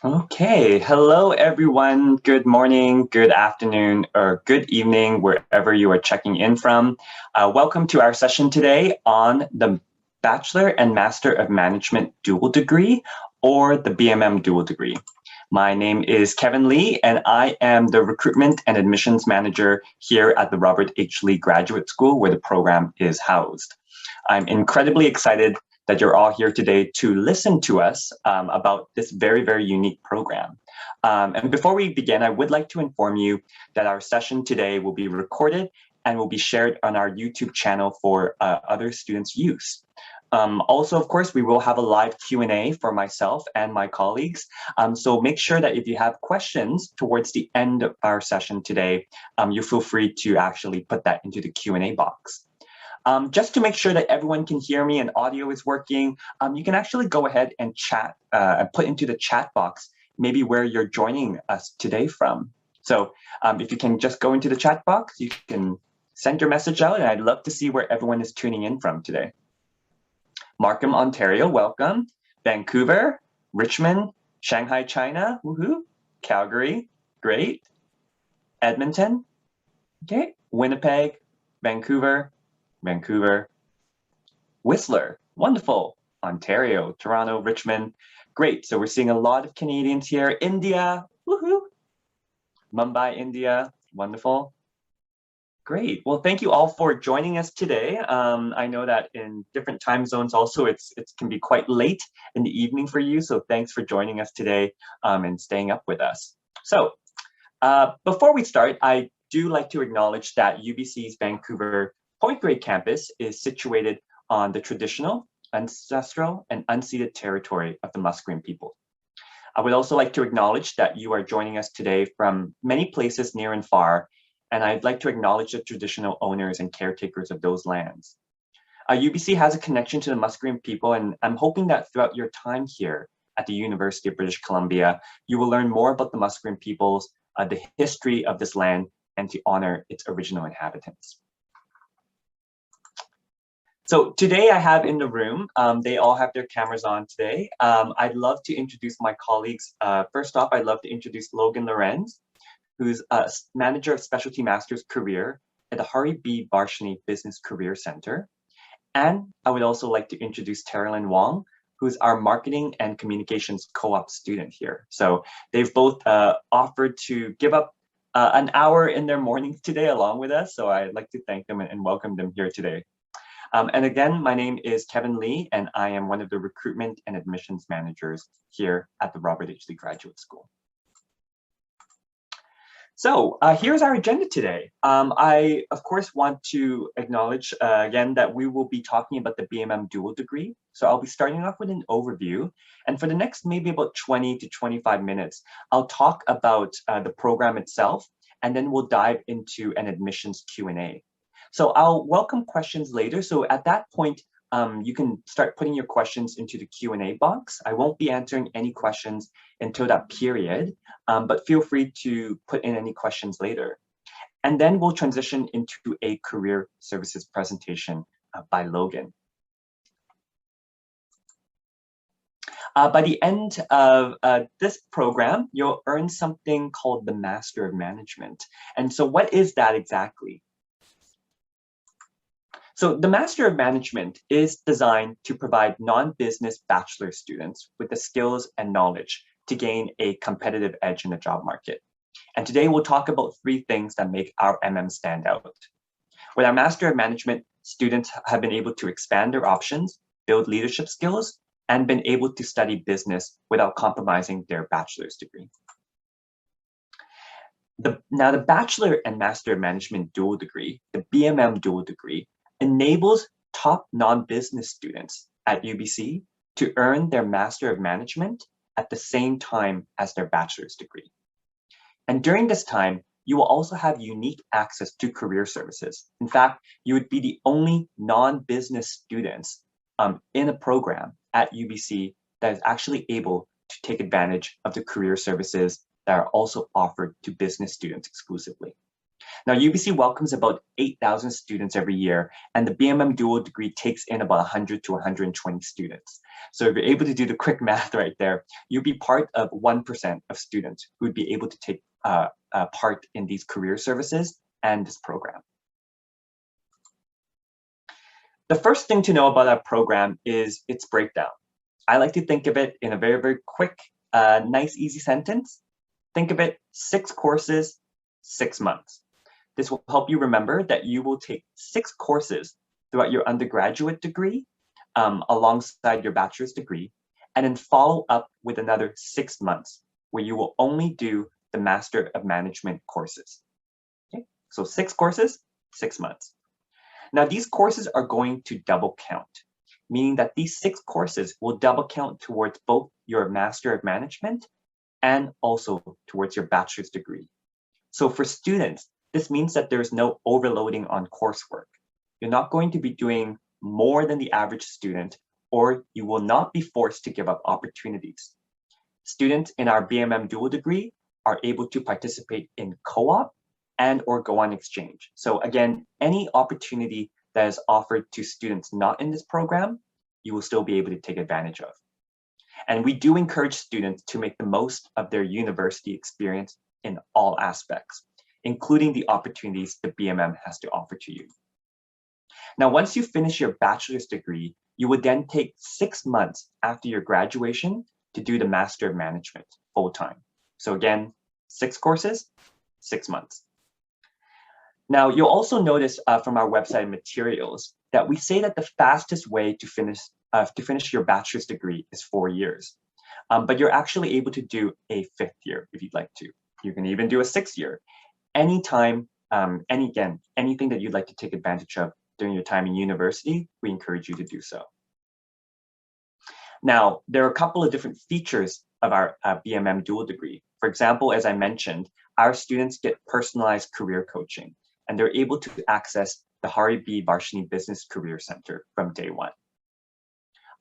Okay, hello everyone. Good morning, good afternoon, or good evening, wherever you are checking in from. Welcome to our session today on the Bachelor and Master of Management Dual Degree, or the BMM Dual Degree. My name is Kevin Lee, and I am the Recruitment and Admissions Manager here at the Robert H. Lee Graduate School, where the program is housed. I'm incredibly excited that you're all here today to listen to us about this very, very unique program. And before we begin, I would like to inform you that our session today will be recorded and will be shared on our YouTube channel for other students' use. Also, of course, we will have a live Q&A for myself and my colleagues. So make sure that if you have questions towards the end of our session today, you feel free to actually put that into the Q&A box. Just to make sure that everyone can hear me and audio is working, you can actually go ahead and chat, put into the chat box, maybe where you're joining us today from. So if you can just go into the chat box, you can send your message out, and I'd love to see where everyone is tuning in from today. Markham, Ontario, welcome. Vancouver, Richmond, Shanghai, China, woohoo. Calgary, great. Edmonton, okay. Winnipeg, Vancouver, Whistler, wonderful. Ontario, Toronto, Richmond, great. So we're seeing a lot of Canadians here. India, woohoo. Mumbai, India, wonderful. Great. Well, thank you all for joining us today. I know that in different time zones also it can be quite late in the evening for you. So thanks for joining us today and staying up with us. So before we start, I do like to acknowledge that UBC's Vancouver Point Grey campus is situated on the traditional, ancestral, and unceded territory of the Musqueam people. I would also like to acknowledge that you are joining us today from many places near and far, and I'd like to acknowledge the traditional owners and caretakers of those lands. UBC has a connection to the Musqueam people, and I'm hoping that throughout your time here at the University of British Columbia, you will learn more about the Musqueam peoples, the history of this land, and to honor its original inhabitants. So today I have in the room, they all have their cameras on today. I'd love to introduce my colleagues. First off, I'd love to introduce Logan Lorenz, who's a Manager of Specialty Master's Career at the Hari B. Varshney Business Career Center. And I would also like to introduce Terilyn Wong, who's our Marketing and Communications Co-op student here. So they've both offered to give up an hour in their mornings today along with us. So I'd like to thank them and welcome them here today. And again, my name is Kevin Lee, and I am one of the Recruitment and Admissions Managers here at the Robert H. Lee Graduate School. So here's our agenda today. I, of course, want to acknowledge again that we will be talking about the BMM Dual Degree. So I'll be starting off with an overview. And for the next maybe about 20 to 25 minutes, I'll talk about the program itself, and then we'll dive into an admissions Q&A. So I'll welcome questions later. So at that point, you can start putting your questions into the Q&A box. I won't be answering any questions until that period, but feel free to put in any questions later. And then we'll transition into a career services presentation by Logan. By the end of this program, you'll earn something called the Master of Management. And so what is that exactly? So the Master of Management is designed to provide non-business bachelor students with the skills and knowledge to gain a competitive edge in the job market. And today we'll talk about 3 things that make our MM stand out. With our Master of Management, students have been able to expand their options, build leadership skills, and been able to study business without compromising their bachelor's degree. Now the Bachelor and Master of Management Dual Degree, the BMM Dual Degree, enables top non-business students at UBC to earn their Master of Management at the same time as their bachelor's degree. And during this time, you will also have unique access to career services. In fact, you would be the only non-business students in a program at UBC that is actually able to take advantage of the career services that are also offered to business students exclusively. Now, UBC welcomes about 8,000 students every year, and the B+MM Dual Degree takes in about 100 to 120 students. So if you're able to do the quick math right there, you'd be part of 1% of students who would be able to take part in these career services and this program. The first thing to know about our program is its breakdown. I like to think of it in a very, very quick, nice, easy sentence. Think of it 6 courses, 6 months. This will help you remember that you will take 6 courses throughout your undergraduate degree alongside your bachelor's degree, and then follow up with another 6 months where you will only do the Master of Management courses. Okay? So 6 courses, 6 months. Now these courses are going to double count, meaning that these 6 courses will double count towards both your Master of Management and also towards your bachelor's degree. So for students, this means that there's no overloading on coursework. You're not going to be doing more than the average student, or you will not be forced to give up opportunities. Students in our B+MM Dual Degree are able to participate in co-op and or go on exchange. So again, any opportunity that is offered to students not in this program, you will still be able to take advantage of. And we do encourage students to make the most of their university experience in all aspects, including the opportunities the B+MM has to offer to you. Now, once you finish your bachelor's degree, you would then take 6 months after your graduation to do the Master of Management full-time. So again, 6 courses, 6 months. Now, you'll also notice from our website materials that we say that the fastest way to finish your bachelor's degree is 4 years. But you're actually able to do a 5th year if you'd like to. You can even do a 6th year. Anytime, anything that you'd like to take advantage of during your time in university, we encourage you to do so. Now, there are a couple of different features of our B+MM Dual Degree. For example, as I mentioned, our students get personalized career coaching, and they're able to access the Hari B. Varshney Business Career Center from day one.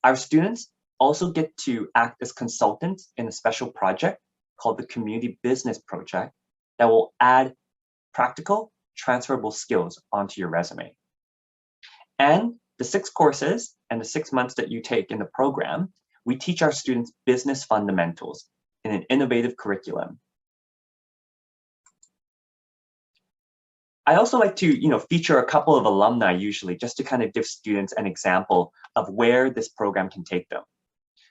Our students also get to act as consultants in a special project called the Community Business Project that will add practical, transferable skills onto your resume. And the 6 courses and the 6 months that you take in the program, we teach our students business fundamentals in an innovative curriculum. I also like to, feature a couple of alumni usually, just to kind of give students an example of where this program can take them.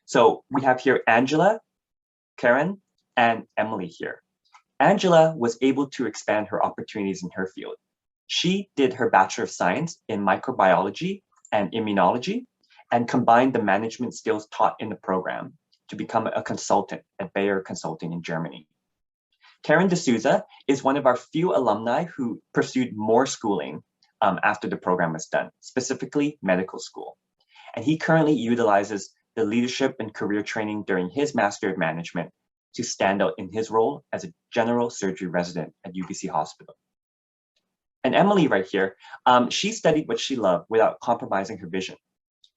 So we have here Angela, Karen, and Emily here. Angela was able to expand her opportunities in her field. She did her Bachelor of Science in microbiology and immunology and combined the management skills taught in the program to become a consultant at Bayer Consulting in Germany. Karen D'Souza is one of our few alumni who pursued more schooling after the program was done, specifically medical school. And he currently utilizes the leadership and career training during his Master of Management to stand out in his role as a general surgery resident at UBC Hospital. And Emily right here, she studied what she loved without compromising her vision.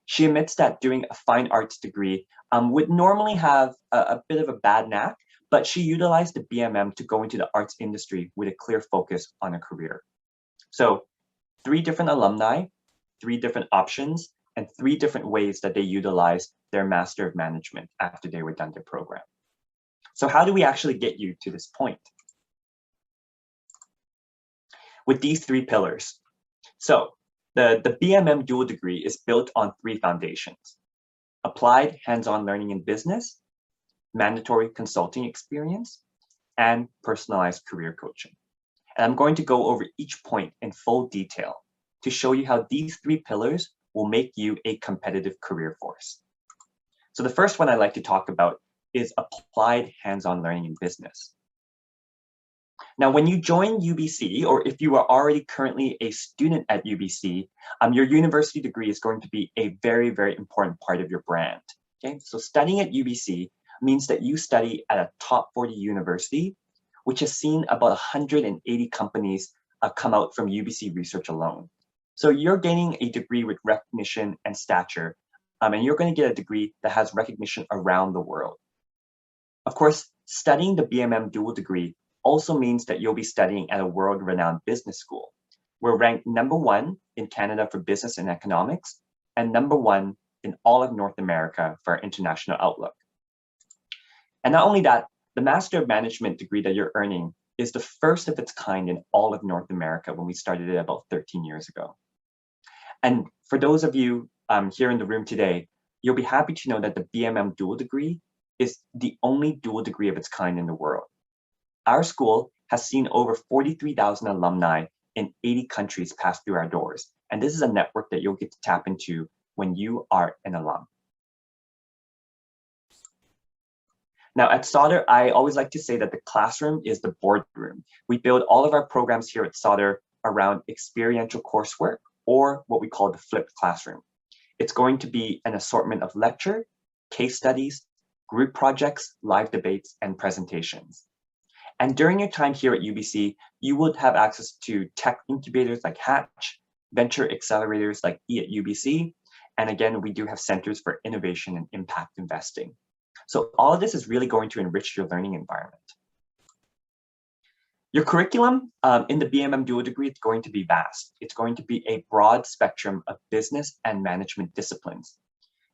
She admits that doing a fine arts degree would normally have a bit of a bad knack, but she utilized the B+MM to go into the arts industry with a clear focus on a career. So 3 different alumni, 3 different options, and 3 different ways that they utilize their Master of Management after they were done their program. So how do we actually get you to this point? With these 3 pillars. So the B+MM Dual Degree is built on 3 foundations: applied hands-on learning in business, mandatory consulting experience, and personalized career coaching. And I'm going to go over each point in full detail to show you how these 3 pillars will make you a competitive career force. So the first one I'd like to talk about is applied hands-on learning in business. Now, when you join UBC, or if you are already currently a student at UBC, your university degree is going to be a very, very important part of your brand. Okay, so studying at UBC means that you study at a top 40 university, which has seen about 180 companies come out from UBC research alone. So you're gaining a degree with recognition and stature, and you're going to get a degree that has recognition around the world. Of course, studying the B+MM Dual Degree also means that you'll be studying at a world-renowned business school. We're ranked #1 in Canada for business and economics, and #1 in all of North America for our international outlook. And not only that, the Master of Management degree that you're earning is the first of its kind in all of North America when we started it about 13 years ago. And for those of you here in the room today, you'll be happy to know that the B+MM Dual Degree is the only dual degree of its kind in the world. Our school has seen over 43,000 alumni in 80 countries pass through our doors. And this is a network that you'll get to tap into when you are an alum. Now at Sauder, I always like to say that the classroom is the boardroom. We build all of our programs here at Sauder around experiential coursework, or what we call the flipped classroom. It's going to be an assortment of lecture, case studies, group projects, live debates, and presentations. And during your time here at UBC, you would have access to tech incubators like Hatch, venture accelerators like you.ubc, and again, we do have centers for innovation and impact investing. So all of this is really going to enrich your learning environment. Your curriculum in the B+MM Dual Degree is going to be vast. It's going to be a broad spectrum of business and management disciplines.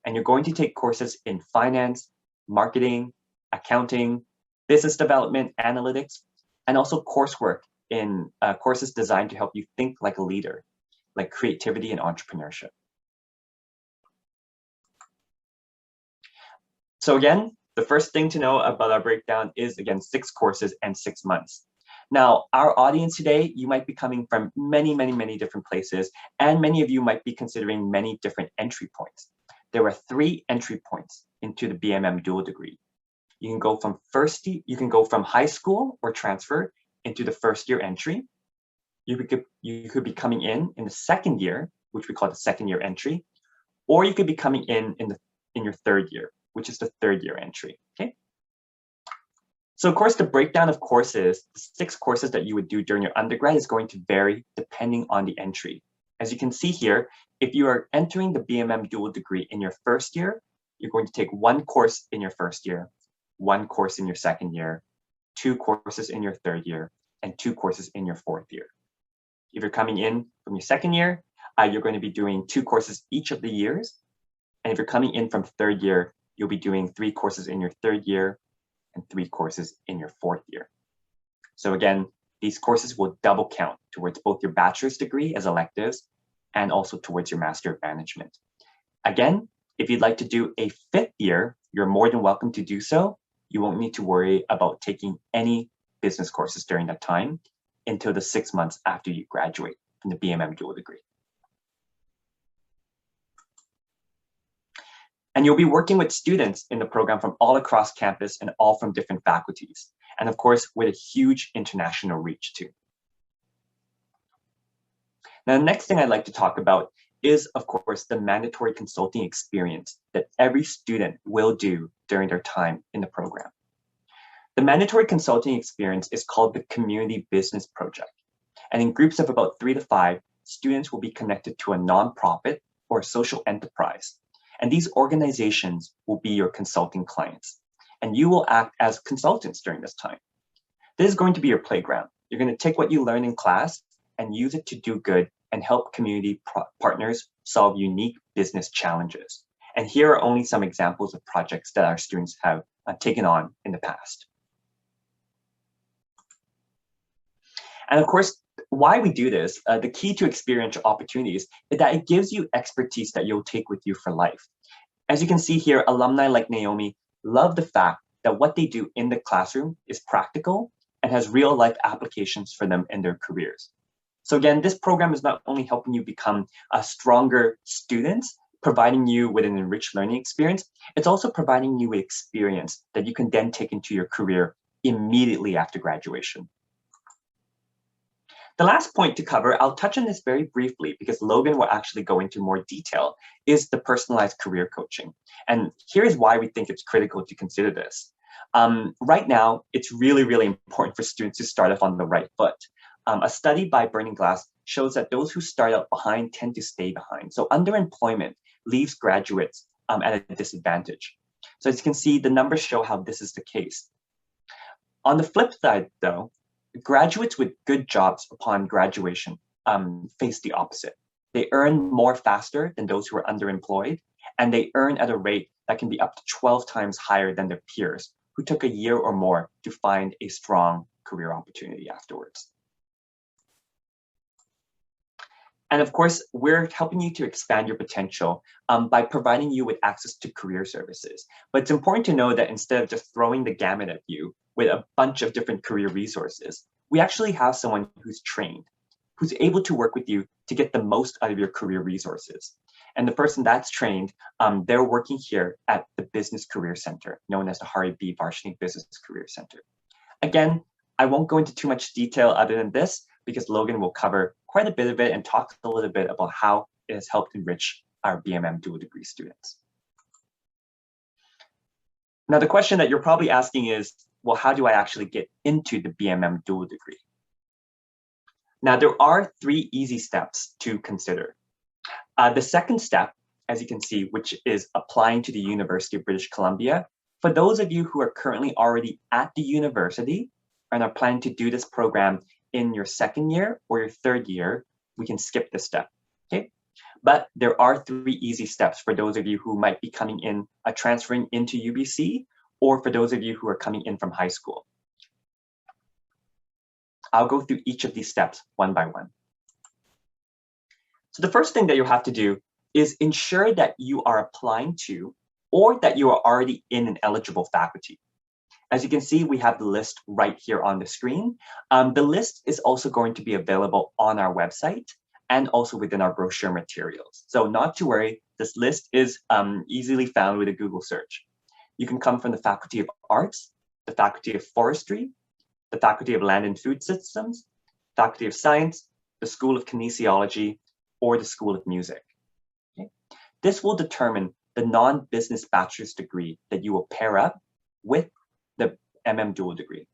And you're going to take courses in finance, marketing, accounting, business development, analytics, and also coursework in courses designed to help you think like a leader, like creativity and entrepreneurship. So again, the first thing to know about our breakdown is, again, 6 courses and 6 months. Now, our audience today, you might be coming from many, many, many different places, and many of you might be considering many different entry points. There are 3 entry points into the B+MM Dual Degree. You can go from high school or transfer into the first-year entry. You could be coming in the second year, which we call the second-year entry, or you could be coming in your third year, which is the third-year entry. Okay. So of course, the breakdown of courses, the 6 courses that you would do during your undergrad is going to vary depending on the entry. As you can see here, if you are entering the B+MM Dual Degree in your first year, you're going to take 1 course in your first year, 1 course in your second year, 2 courses in your third year, and 2 courses in your fourth year. If you're coming in from your second year, you're going to be doing 2 courses each of the years. And if you're coming in from third year, you'll be doing 3 courses in your third year and 3 courses in your fourth year. So again, these courses will double count towards both your bachelor's degree as electives and also towards your Master of Management. Again, if you'd like to do a 5th year, you're more than welcome to do so. You won't need to worry about taking any business courses during that time until the 6 months after you graduate from the B+MM Dual Degree. And you'll be working with students in the program from all across campus and all from different faculties. And of course, with a huge international reach too. Now, the next thing I'd like to talk about is, of course, the mandatory consulting experience that every student will do during their time in the program. The mandatory consulting experience is called the Community Business Project. And in groups of about 3 to 5, students will be connected to a nonprofit or a social enterprise. And these organizations will be your consulting clients. And you will act as consultants during this time. This is going to be your playground. You're going to take what you learn in class and use it to do good and help community partners solve unique business challenges. And here are only some examples of projects that our students have taken on in the past. And of course, why we do this, the key to experiential opportunities is that it gives you expertise that you'll take with you for life. As you can see here, alumni like Naomi love the fact that what they do in the classroom is practical and has real life applications for them in their careers. So again, this program is not only helping you become a stronger student, providing you with an enriched learning experience, it's also providing you with experience that you can then take into your career immediately after graduation. The last point to cover, I'll touch on this very briefly because Logan will actually go into more detail, is the personalized career coaching. And here's why we think it's critical to consider this. Right now, it's really, really important for students to start off on the right foot. A study by Burning Glass shows that those who start out behind tend to stay behind. So underemployment leaves graduates at a disadvantage. So as you can see, the numbers show how this is the case. On the flip side, though, graduates with good jobs upon graduation face the opposite. They earn more faster than those who are underemployed, and they earn at a rate that can be up to 12 times higher than their peers who took a year or more to find a strong career opportunity afterwards. And of course, we're helping you to expand your potential by providing you with access to career services. But it's important to know that instead of just throwing the gamut at you with a bunch of different career resources, we actually have someone who's trained, who's able to work with you to get the most out of your career resources. And the person that's trained, they're working here at the Business Career Center, known as the Hari B. Varshney Business Career Center. Again, I won't go into too much detail other than this, because Logan will cover quite a bit of it and talk a little bit about how it has helped enrich our B+MM Dual Degree students. Now, the question that you're probably asking is, well, how do I actually get into the B+MM Dual Degree? Now, there are 3 easy steps to consider. The second step, as you can see, which is applying to the University of British Columbia, for those of you who are currently already at the university and are planning to do this program in your 2nd year or your 3rd year, we can skip this step, okay? But there are 3 easy steps for those of you who might be coming in, transferring into UBC, or for those of you who are coming in from high school. I'll go through each of these steps one by one. So the first thing that you'll have to do is ensure that you are applying to or that you are already in an eligible faculty. As you can see, we have the list right here on the screen. The list is also going to be available on our website and also within our brochure materials. So not to worry, this list is easily found with a Google search. You can come from the Faculty of Arts, the Faculty of Forestry, the Faculty of Land and Food Systems, Faculty of Science, the School of Kinesiology, or the School of Music. Okay? This will determine the non-business bachelor's degree that you will pair up with the MM Dual Degree.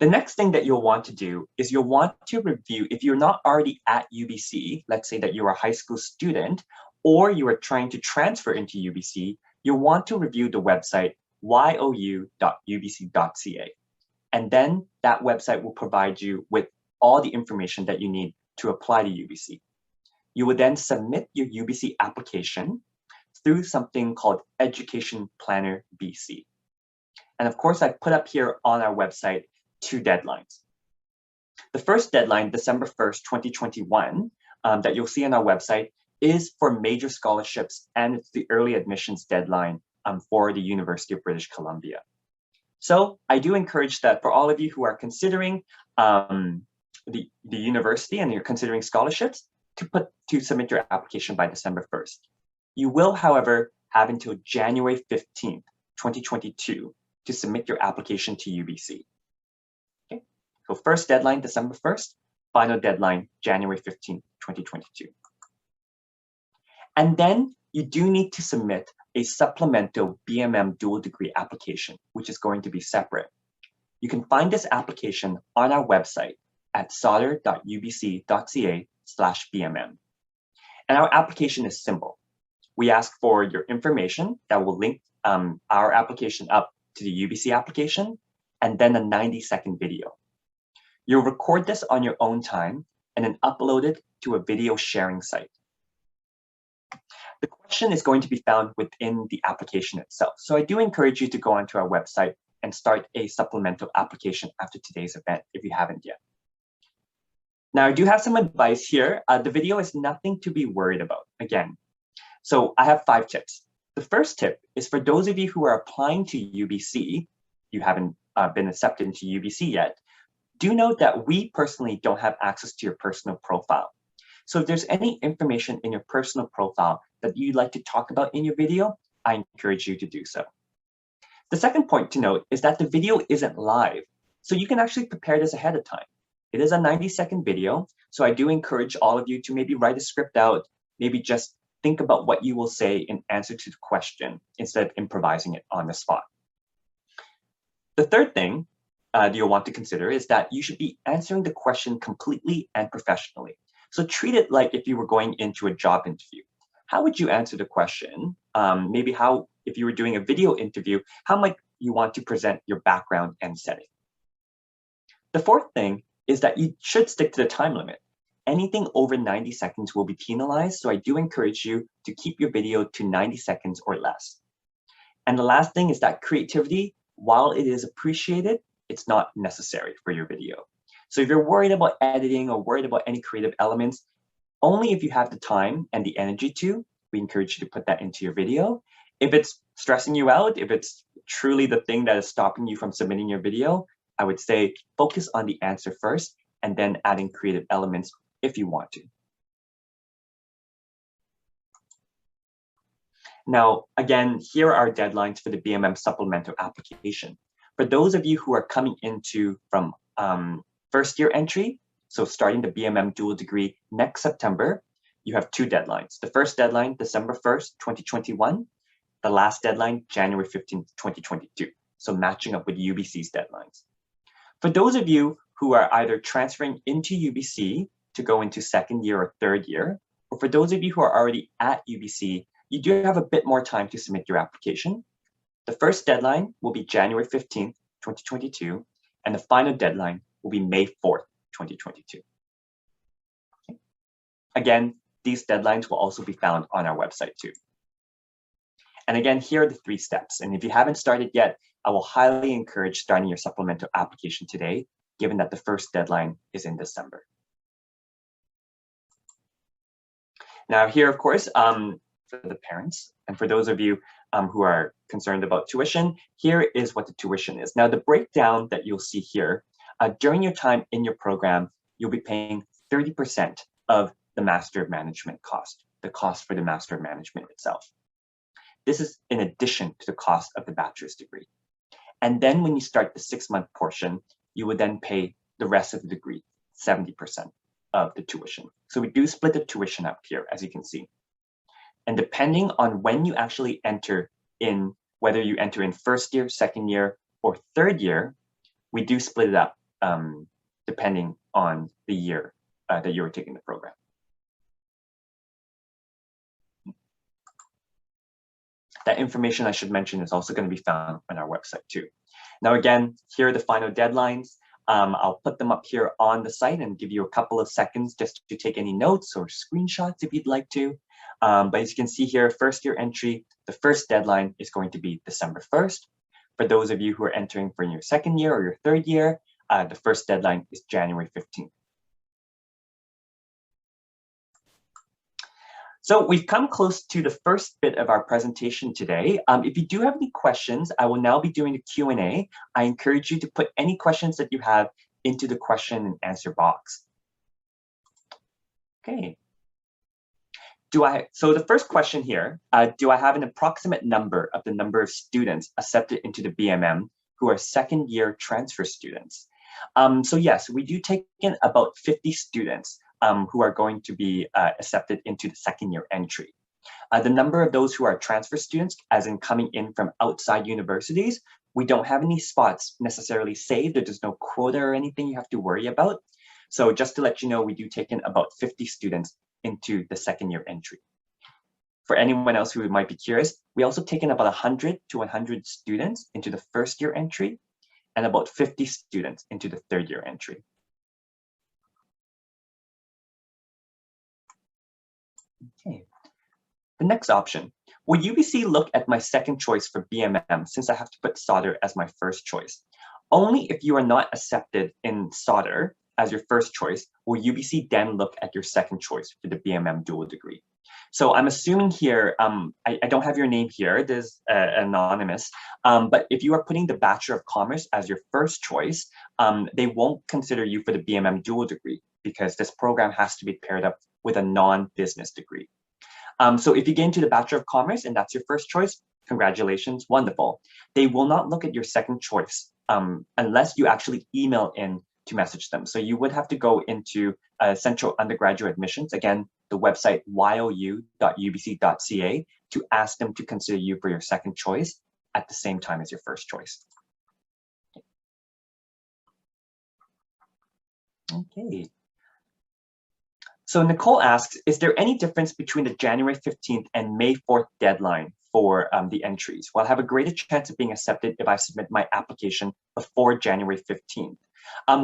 The next thing that you'll want to do is you'll want to review, if you're not already at UBC, let's say that you're a high school student, or you are trying to transfer into UBC, you'll want to review the website you.ubc.ca. And then that website will provide you with all the information that you need to apply to UBC. You will then submit your UBC application through something called Education Planner BC. And of course, I've put up here on our website 2 deadlines. The first deadline, December 1st, 2021, that you'll see on our website is for major scholarships, and it's the early admissions deadline for the University of British Columbia. So I do encourage that for all of you who are considering the university and you're considering scholarships, to submit your application by December 1st. You will, however, have until January 15th, 2022 to submit your application to UBC. Okay, so first deadline, December 1st, final deadline, January 15th, 2022. And then you do need to submit a supplemental B+MM Dual Degree application, which is going to be separate. You can find this application on our website at sauder.ubc.ca/B+MM. And our application is simple. We ask for your information that will link our application up to the UBC application, and then a 90-second video. You'll record this on your own time and then upload it to a video sharing site. The question is going to be found within the application itself. So I do encourage you to go onto our website and start a supplemental application after today's event if you haven't yet. Now, I do have some advice here. The video is nothing to be worried about, again. So I have 5 tips. The first tip is for those of you who are applying to UBC, you haven't been accepted into UBC yet, do note that we personally don't have access to your personal profile. So if there's any information in your personal profile that you'd like to talk about in your video, I encourage you to do so. The second point to note is that the video isn't live, so you can actually prepare this ahead of time. It is a 90-second video, so I do encourage all of you to maybe write a script out, maybe just think about what you will say in answer to the question instead of improvising it on the spot. The third thing you'll want to consider is that you should be answering the question completely and professionally. So treat it like if you were going into a job interview. How would you answer the question? Maybe if you were doing a video interview, how might you want to present your background and setting. The fourth thing is that you should stick to the time limit. Anything over 90 seconds will be penalized, so I do encourage you to keep your video to 90 seconds or less. And the last thing is that creativity, while it is appreciated, it's not necessary for your video. So if you're worried about editing or worried about any creative elements, only if you have the time and the energy to, we encourage you to put that into your video. If it's stressing you out, if it's truly the thing that is stopping you from submitting your video, I would say focus on the answer first and then adding creative elements if you want to. Now, again, here are deadlines for the B+MM supplemental application. For those of you who are coming into from first year entry, so starting the B+MM Dual Degree next September, you have two deadlines. The first deadline, December 1st, 2021. The last deadline, January 15th, 2022. So matching up with UBC's deadlines. For those of you who are either transferring into UBC to go into second year or third year, or for those of you who are already at UBC, you do have a bit more time to submit your application. The first deadline will be January 15th, 2022, and the final deadline will be May 4th, 2022. Okay. Again, these deadlines will also be found on our website too. And again, here are the 3 steps. And if you haven't started yet, I will highly encourage starting your supplemental application today, given that the first deadline is in December. Now here, of course, for the parents and for those of you who are concerned about tuition, here is what the tuition is. Now the breakdown that you'll see here, during your time in your program, you'll be paying 30% of the Master of Management cost, the cost for the Master of Management itself. This is in addition to the cost of the bachelor's degree. And then when you start the 6-month portion, you would then pay the rest of the degree, 70% of the tuition. So we do split the tuition up here, as you can see. And depending on when you actually enter in, whether you enter in first year, second year, or third year, we do split it up depending on the year that you were taking the program. That information, I should mention, is also going to be found on our website too. Now, again, here are the final deadlines. I'll put them up here on the site and give you a couple of seconds just to take any notes or screenshots if you'd like to. But as you can see here, first year entry, the first deadline is going to be December 1st. For those of you who are entering for your second year or your third year, the first deadline is January 15th. So we've come close to the first bit of our presentation today. If you do have any questions, I will now be doing a Q&A. I encourage you to put any questions that you have into the question and answer box. Okay. So the first question here, do I have an approximate number of the number of students accepted into the B+MM who are second year transfer students? So yes, we do take in about 50 students who are going to be accepted into the second year entry. The number of those who are transfer students, as in coming in from outside universities, we don't have any spots necessarily saved. There's no quota or anything you have to worry about. So just to let you know, we do take in about 50 students into the second year entry. For anyone else who might be curious, we also take in about 100 to 100 students into the first year entry and about 50 students into the third year entry. Okay. The next option, will UBC look at my second choice for B+MM since I have to put sauder as my first choice? Only if you are not accepted in sauder as your first choice will UBC then look at your second choice for the B+MM Dual Degree. So I'm assuming here, I don't have your name here, there's anonymous, but if you are putting the Bachelor of Commerce as your first choice, they won't consider you for the B+MM Dual Degree because this program has to be paired up with a non-business degree. So if you get into the Bachelor of Commerce and that's your first choice, congratulations, wonderful. They will not look at your second choice unless you actually email in to message them. So you would have to go into Central Undergraduate Admissions, again, the website you.ubc.ca, to ask them to consider you for your second choice at the same time as your first choice. Okay. So Nicole asks, is there any difference between the January 15th and May 4th deadline for the entries. Well, I have a greater chance of being accepted if I submit my application before January 15th.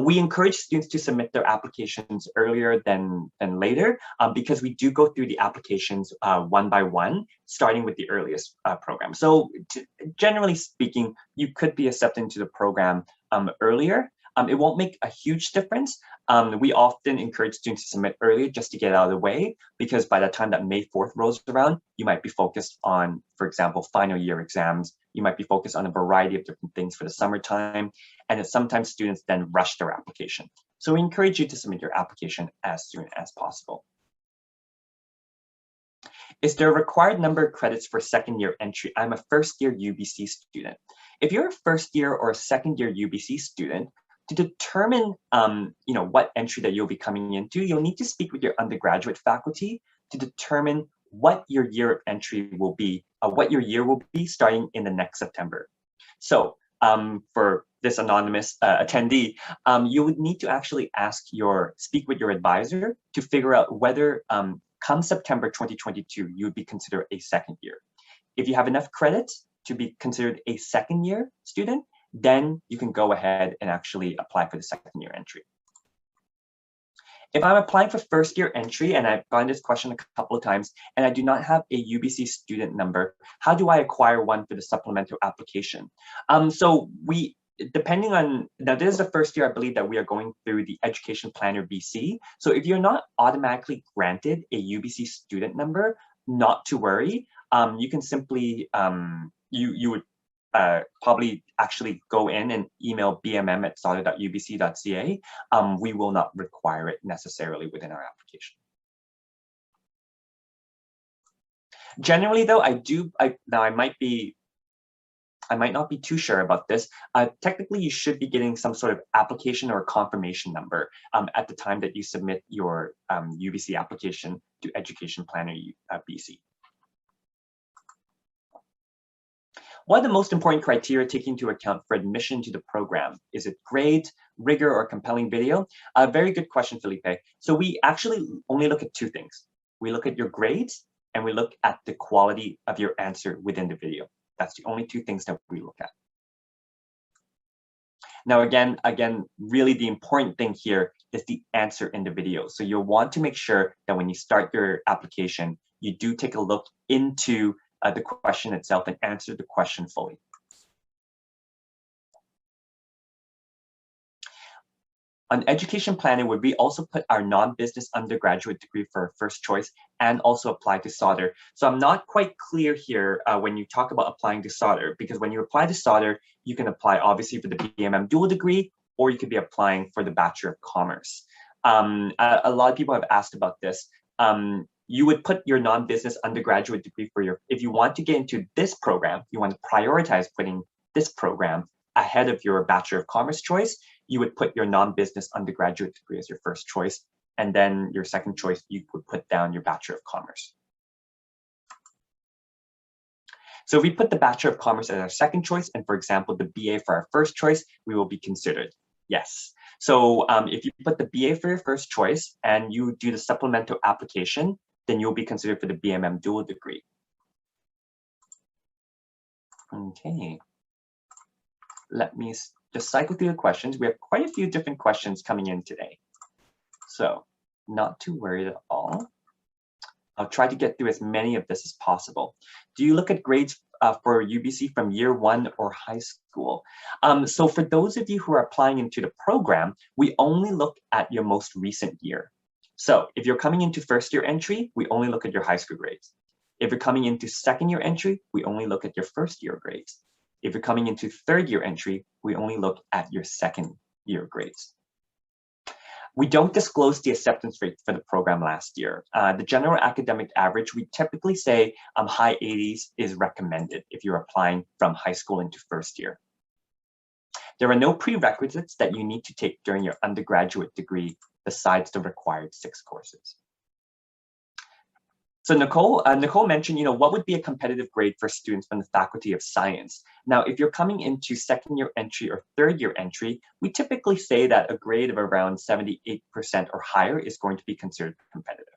We encourage students to submit their applications earlier than later because we do go through the applications one by one, starting with the earliest program. So generally speaking, you could be accepted into the program earlier. It won't make a huge difference. We often encourage students to submit earlier just to get it out of the way, because by the time that May 4th rolls around, you might be focused on, for example, final year exams. You might be focused on a variety of different things for the summertime, and sometimes students then rush their application. So we encourage you to submit your application as soon as possible. Is there a required number of credits for second year entry? I'm a first year UBC student. If you're a first year or a second year UBC student, to determine what entry that you'll be coming into, you'll need to speak with your undergraduate faculty to determine what your year of entry will be, what your year will be starting in the next September. So for this anonymous attendee, you would need to actually speak with your advisor to figure out whether come September 2022, you would be considered a second year. If you have enough credits to be considered a second year student, then you can go ahead and actually apply for the second year entry. If I'm applying for first year entry, and I've gotten this question a couple of times, and I do not have a UBC student number, how do I acquire one for the supplemental application? So depending on, now this is the first year I believe that we are going through the Education Planner BC. So if you're not automatically granted a UBC student number, not to worry. You can simply, you would probably actually go in and email bmm@sauder.ubc.ca. We will not require it necessarily within our application. Generally though, I might not be too sure about this. Technically, you should be getting some sort of application or confirmation number at the time that you submit your UBC application to Education Planner BC. What are the most important criteria taking into account for admission to the program? Is it grade, rigor, or compelling video? A very good question, Felipe. So we actually only look at two things. We look at your grades and we look at the quality of your answer within the video. That's the only two things that we look at. Now, again, really the important thing here is the answer in the video. So you'll want to make sure that when you start your application, you do take a look into the question itself and answer the question fully. On Education Planning, would we also put our non-business undergraduate degree for our first choice and also apply to Sauder? So I'm not quite clear here when you talk about applying to Sauder, because when you apply to Sauder, you can apply obviously for the B+MM Dual Degree, or you could be applying for the Bachelor of Commerce. A lot of people have asked about this. You would put your non-business undergraduate degree if you want to get into this program, you want to prioritize putting this program ahead of your Bachelor of Commerce choice, you would put your non-business undergraduate degree as your first choice, and then your second choice, you would put down your Bachelor of Commerce. So if we put the Bachelor of Commerce as our second choice, and for example, the BA for our first choice, we will be considered. Yes. So if you put the BA for your first choice and you do the supplemental application, then you'll be considered for the B+MM Dual Degree. Okay. Let me just cycle through the questions. We have quite a few different questions coming in today. So not too worried at all. I'll try to get through as many of this as possible. Do you look at grades for UBC from year one or high school? So for those of you who are applying into the program, we only look at your most recent year. So if you're coming into first year entry, we only look at your high school grades. If you're coming into second year entry, we only look at your first year grades. If you're coming into third year entry, we only look at your second year grades. We don't disclose the acceptance rate for the program last year. The general academic average, we typically say high 80s is recommended if you're applying from high school into first year. There are no prerequisites that you need to take during your undergraduate degree besides the required 6 courses. So Nicole mentioned, what would be a competitive grade for students from the Faculty of Science? Now, if you're coming into second year entry or third year entry, we typically say that a grade of around 78% or higher is going to be considered competitive.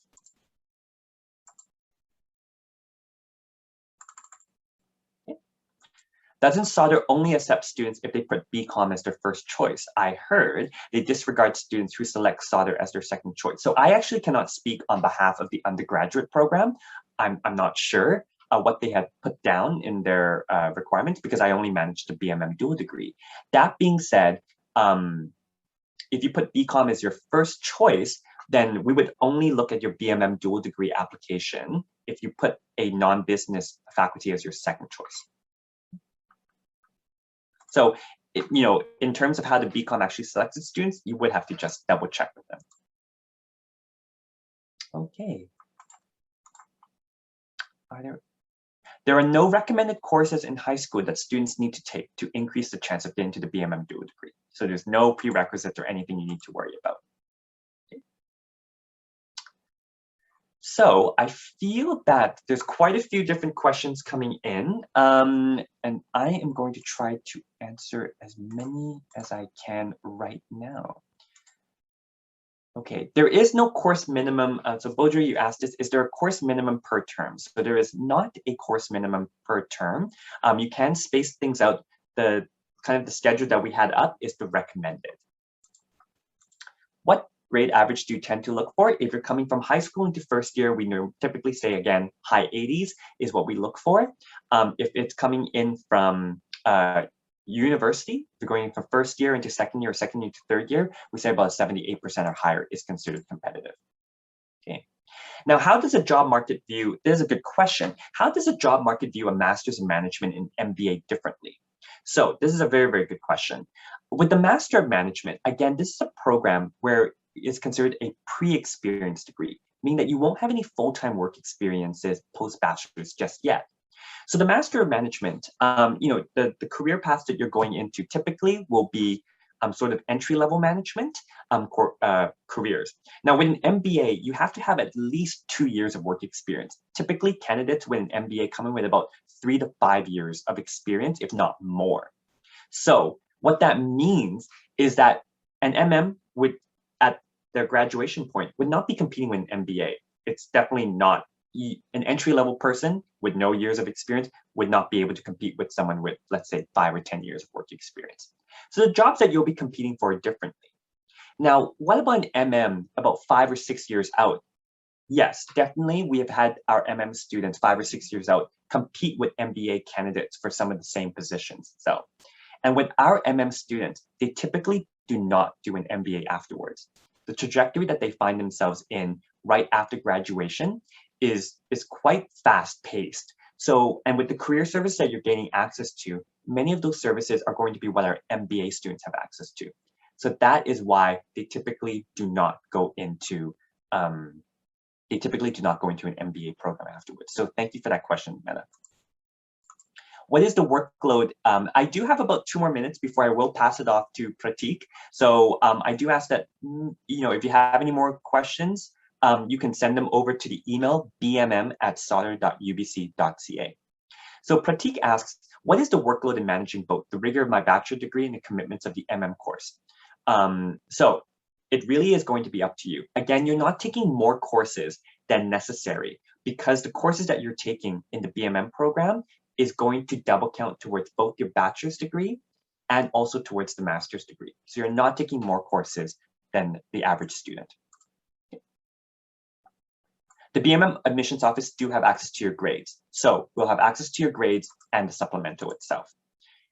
Doesn't Sauder only accept students if they put BCom as their first choice? I heard they disregard students who select Sauder as their second choice. So I actually cannot speak on behalf of the undergraduate program. I'm not sure what they had put down in their requirements because I only managed the B+MM Dual Degree. That being said, if you put BCom as your first choice, then we would only look at your B+MM Dual Degree application if you put a non-business faculty as your second choice. So, in terms of how the BCom actually selects its students, you would have to just double check with them. Okay. There are no recommended courses in high school that students need to take to increase the chance of getting to the B+MM Dual Degree. So there's no prerequisites or anything you need to worry about. Okay. So I feel that there's quite a few different questions coming in, and I am going to try to answer as many as I can right now. Okay, there is no course minimum. So Bodri, you asked this, is there a course minimum per term? So there is not a course minimum per term. You can space things out. The schedule that we had up is the recommended. What grade average do you tend to look for? If you're coming from high school into first year, we typically say, again, high 80s is what we look for. If it's coming in from university, if you're going from first year into second year or second year to third year, we say about 78% or higher is considered competitive. Okay. Now, how does a job market view, this is a good question. How does a job market view a master's in management and MBA differently? So this is a very, very good question. With the Master of Management, again, this is a program where it's considered a pre-experience degree, meaning that you won't have any full-time work experiences post-bachelor's just yet. So the Master of Management, the career paths that you're going into typically will be sort of entry-level management careers. Now, with an MBA, you have to have at least 2 years of work experience. Typically, candidates with an MBA come in with about 3 to 5 years of experience, if not more. So what that means is that an MM would, at their graduation point, would not be competing with an MBA. It's definitely not. An entry-level person with no years of experience would not be able to compete with someone with, let's say, 5 or 10 years of work experience. So the jobs that you'll be competing for are differently. Now, what about an MM about 5 or 6 years out? Yes, definitely. We have had our MM students 5 or 6 years out compete with MBA candidates for some of the same positions. So, and with our MM students, they typically do not do an MBA afterwards. The trajectory that they find themselves in right after graduation is quite fast-paced. So, and with the career service that you're gaining access to, many of those services are going to be what our MBA students have access to. So that is why they typically do not go into an MBA program afterwards. So thank you for that question, Meta. What is the workload? I do have about 2 more minutes before I will pass it off to Pratik. So I do ask that, if you have any more questions, you can send them over to the email bmm@sauder.ubc.ca. So Pratik asks, what is the workload in managing both the rigor of my bachelor degree and the commitments of the MM course? So it really is going to be up to you. Again, you're not taking more courses than necessary because the courses that you're taking in the B+MM program is going to double count towards both your bachelor's degree and also towards the master's degree. So you're not taking more courses than the average student. The B+MM admissions office do have access to your grades. So we'll have access to your grades and the supplemental itself.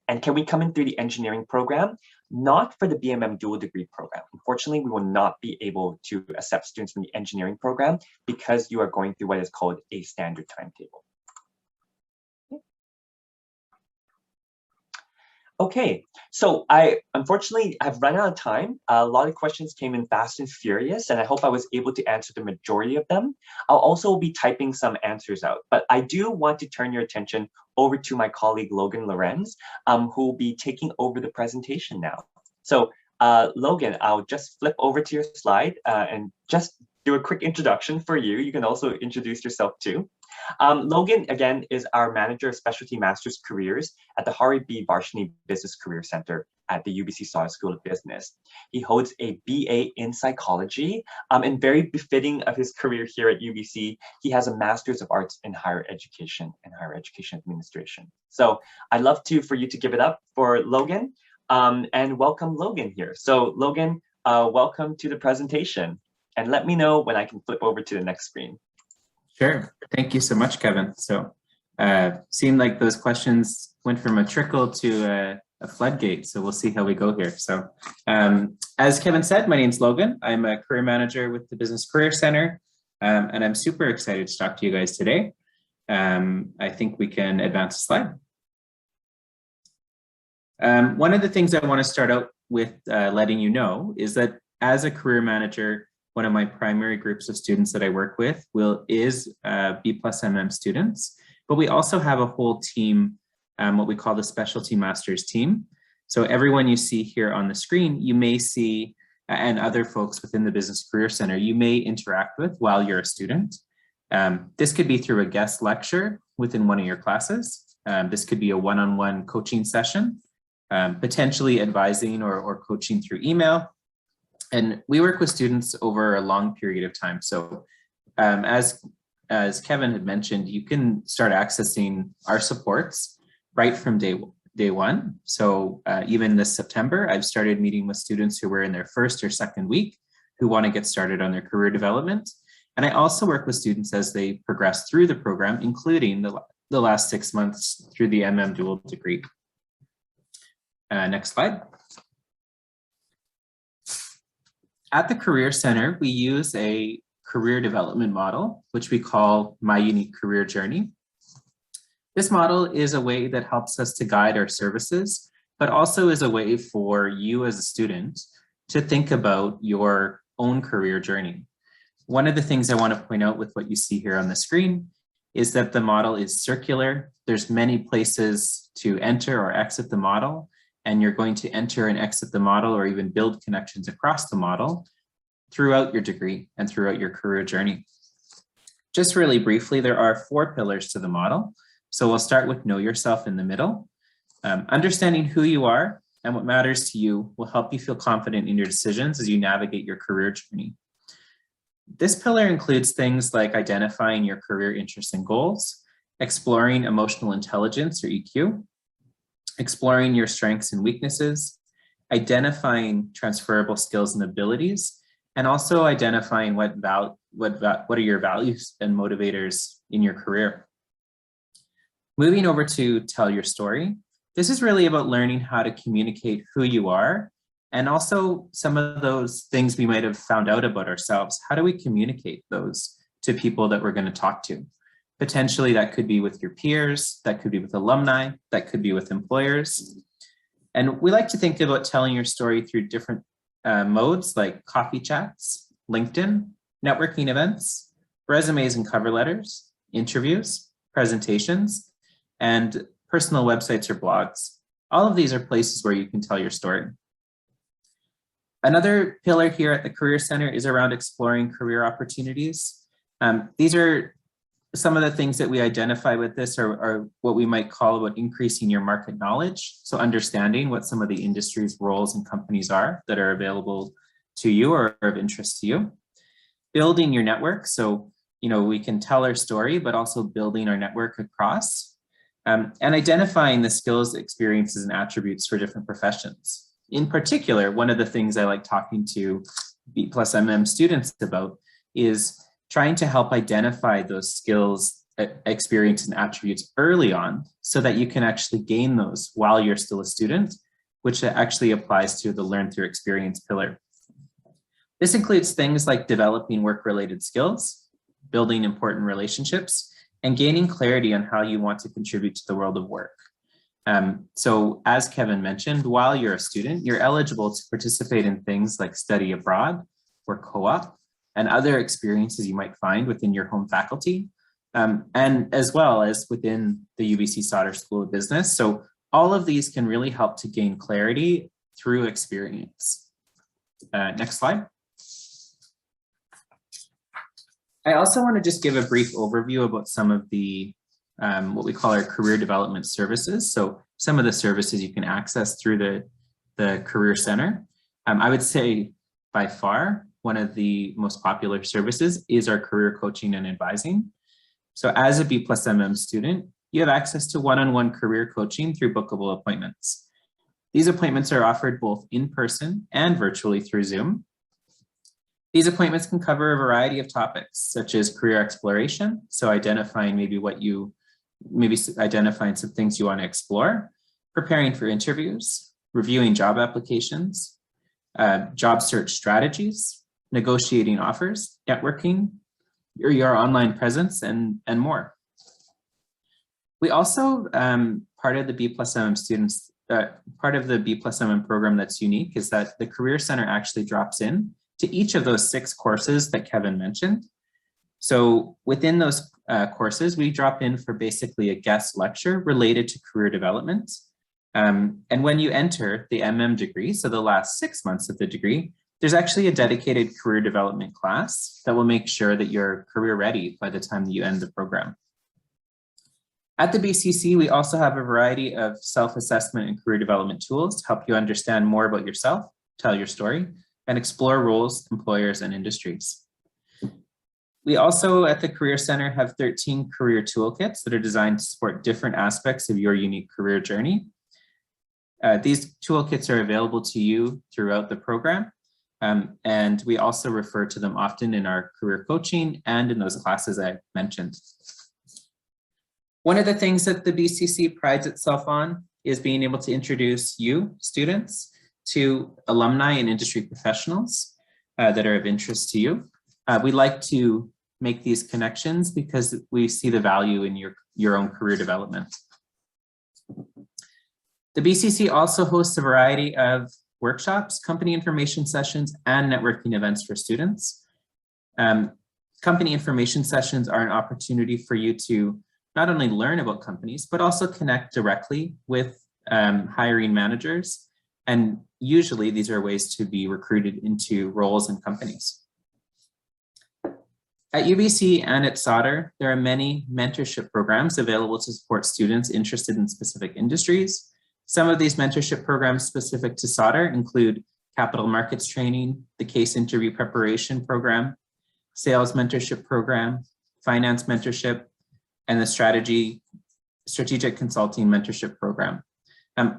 And can we come in through the engineering program? Not for the B+MM Dual Degree program. Unfortunately, we will not be able to accept students from the engineering program because you are going through what is called a standard timetable. Okay, so I unfortunately have run out of time. A lot of questions came in fast and furious, and I hope I was able to answer the majority of them. I'll also be typing some answers out, but I do want to turn your attention over to my colleague, Logan Lorenz, who will be taking over the presentation now. So Logan, I'll just flip over to your slide and just do a quick introduction for you. You can also introduce yourself too. Logan, again, is our Manager of Specialty Master's Careers at the Hari B. Varshney Business Career Center at the UBC Sauder School of Business. He holds a BA in Psychology, and very befitting of his career here at UBC, he has a Master's of Arts in Higher Education and Higher Education Administration. So I'd love for you to give it up for Logan, and welcome Logan here. So Logan, welcome to the presentation, and let me know when I can flip over to the next screen. Sure. Thank you so much, Kevin. So seemed like those questions went from a trickle to a floodgate. So we'll see how we go here. So as Kevin said, my name's Logan. I'm a career manager with the Business Career Center, and I'm super excited to talk to you guys today. I think we can advance the slide. One of the things I want to start out with letting you know is that as a career manager, one of my primary groups of students that I work with is B+MM students, but we also have a whole team, what we call the Specialty Masters team. So everyone you see here on the screen, you may see, and other folks within the Business Career Center, you may interact with while you're a student. This could be through a guest lecture within one of your classes. This could be a one-on-one coaching session, potentially advising or coaching through email. And we work with students over a long period of time. So as Kevin had mentioned, you can start accessing our supports right from day one. So even this September, I've started meeting with students who were in their first or second week who want to get started on their career development. And I also work with students as they progress through the program, including the last 6 months through the MM Dual Degree. Next slide. At the Career Center, we use a career development model, which we call My Unique Career Journey. This model is a way that helps us to guide our services, but also is a way for you as a student to think about your own career journey. One of the things I want to point out with what you see here on the screen is that the model is circular. There's many places to enter or exit the model, and you're going to enter and exit the model or even build connections across the model throughout your degree and throughout your career journey. Just really briefly, there are 4 pillars to the model. So we'll start with know yourself in the middle. Understanding who you are and what matters to you will help you feel confident in your decisions as you navigate your career journey. This pillar includes things like identifying your career interests and goals, exploring emotional intelligence or EQ, exploring your strengths and weaknesses, identifying transferable skills and abilities, and also identifying what are your values and motivators in your career. Moving over to tell your story, this is really about learning how to communicate who you are and also some of those things we might have found out about ourselves. How do we communicate those to people that we're going to talk to? Potentially that could be with your peers, that could be with alumni, that could be with employers. And we like to think about telling your story through different modes like coffee chats, LinkedIn, networking events, resumes and cover letters, interviews, presentations, and personal websites or blogs. All of these are places where you can tell your story. Another pillar here at the Career Center is around exploring career opportunities. These are some of the things that we identify with this are what we might call about increasing your market knowledge. So understanding what some of the industry's roles and companies are that are available to you or of interest to you. Building your network. So, we can tell our story, but also building our network across. And identifying the skills, experiences, and attributes for different professions. In particular, one of the things I like talking to B+MM students about is trying to help identify those skills, experience, and attributes early on so that you can actually gain those while you're still a student, which actually applies to the learn through experience pillar. This includes things like developing work-related skills, building important relationships, and gaining clarity on how you want to contribute to the world of work. So as Kevin mentioned, while you're a student, you're eligible to participate in things like study abroad or co-op and other experiences you might find within your home faculty, and as well as within the UBC Sauder School of Business. So all of these can really help to gain clarity through experience. Next slide. I also want to just give a brief overview about some of the what we call our career development services. So some of the services you can access through the Career Center. I would say by far, one of the most popular services is our career coaching and advising. So as a B+MM student, you have access to one-on-one career coaching through bookable appointments. These appointments are offered both in person and virtually through Zoom. These appointments can cover a variety of topics, such as career exploration, so identifying identifying some things you want to explore, preparing for interviews, reviewing job applications, job search strategies, negotiating offers, networking, your online presence, and more. We also, part of the B+MM students, part of the B+MM program that's unique is that the Career Center actually drops in to each of those 6 courses that Kevin mentioned. So within those courses, we drop in for basically a guest lecture related to career development. And when you enter the MM degree, so the last 6 months of the degree, there's actually a dedicated career development class that will make sure that you're career ready by the time that you end the program. At the BCC, we also have a variety of self-assessment and career development tools to help you understand more about yourself, tell your story, and explore roles, employers, and industries. We also, at the Career Center, have 13 career toolkits that are designed to support different aspects of your unique career journey. These toolkits are available to you throughout the program, and we also refer to them often in our career coaching and in those classes I mentioned. One of the things that the BCC prides itself on is being able to introduce you, students, to alumni and industry professionals that are of interest to you. We like to make these connections because we see the value in your own career development. The BCC also hosts a variety of workshops, company information sessions, and networking events for students. Company information sessions are an opportunity for you to not only learn about companies, but also connect directly with hiring managers. And usually these are ways to be recruited into roles in companies. At UBC and at Sauder, there are many mentorship programs available to support students interested in specific industries. Some of these mentorship programs specific to Sauder include capital markets training, the case interview preparation program, sales mentorship program, finance mentorship, and the strategic consulting mentorship program.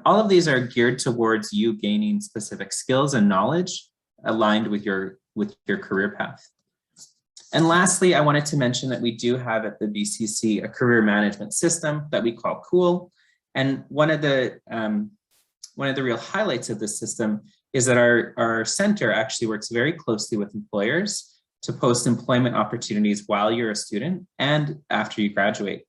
All of these are geared towards you gaining specific skills and knowledge aligned with your career path. And lastly, I wanted to mention that we do have at the BCC a career management system that we call COOL. And one of the real highlights of this system is that our center actually works very closely with employers to post employment opportunities while you're a student and after you graduate.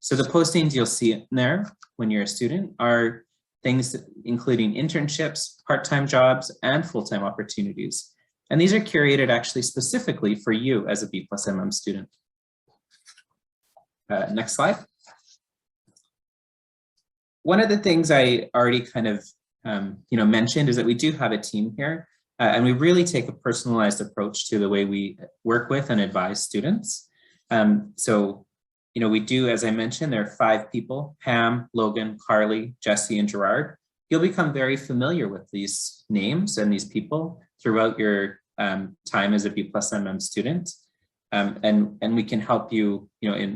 So the postings you'll see in there when you're a student are things including internships, part-time jobs, and full-time opportunities. And these are curated actually specifically for you as a B+MM student. Next slide. One of the things I already kind of mentioned is that we do have a team here, and we really take a personalized approach to the way we work with and advise students. We do, as I mentioned, there are 5 people: Pam, Logan, Carly, Jesse, and Gerard. You'll become very familiar with these names and these people throughout your time as a B+MM student. And we can help you,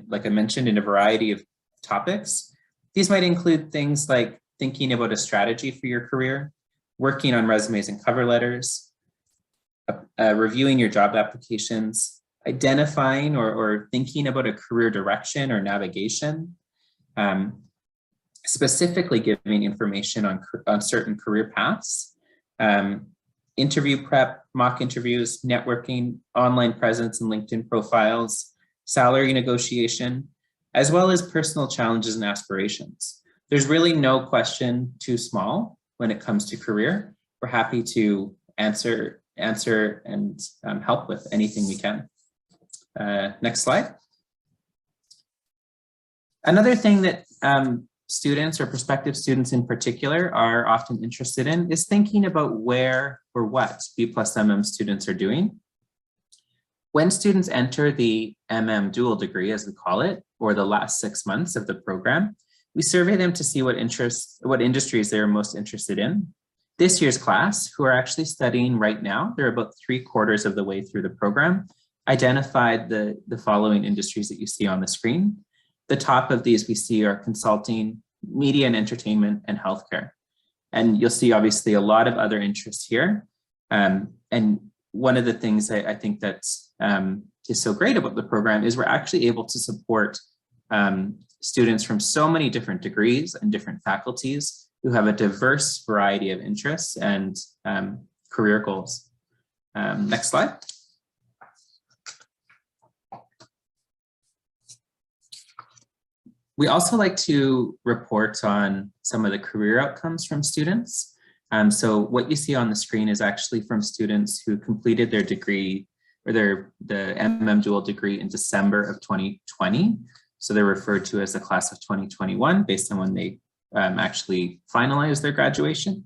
like I mentioned, in a variety of topics. These might include things like thinking about a strategy for your career, working on resumes and cover letters, reviewing your job applications, identifying or thinking about a career direction or navigation, specifically giving information on certain career paths, interview prep, mock interviews, networking, online presence and LinkedIn profiles, salary negotiation, as well as personal challenges and aspirations. There's really no question too small when it comes to career. We're happy to answer and help with anything we can. Next slide. Another thing that students or prospective students in particular are often interested in is thinking about where or what B+MM students are doing. When students enter the MM Dual Degree, as we call it, or the last 6 months of the program, we survey them to see what industries they're most interested in. This year's class, who are actually studying right now, they're about 3/4 of the way through the program, identified the following industries that you see on the screen. The top of these we see are consulting, media and entertainment, and healthcare. And you'll see obviously a lot of other interests here. And one of the things I think that is so great about the program is we're actually able to support students from so many different degrees and different faculties who have a diverse variety of interests and career goals. Next slide. We also like to report on some of the career outcomes from students. So what you see on the screen is actually from students who completed their degree or the MM Dual Degree in December of 2020. So they're referred to as the class of 2021 based on when they actually finalized their graduation.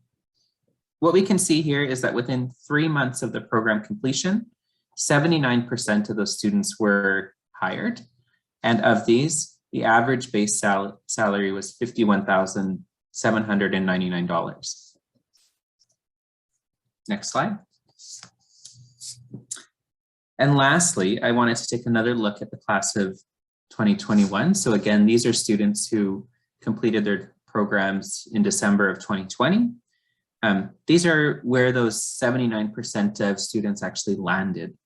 What we can see here is that within 3 months of the program completion, 79% of those students were hired. And of these, the average base salary was $51,799. Next slide. And lastly, I wanted to take another look at the class of 2021. So again, these are students who completed their programs in December of 2020. These are where those 79% of students actually landed.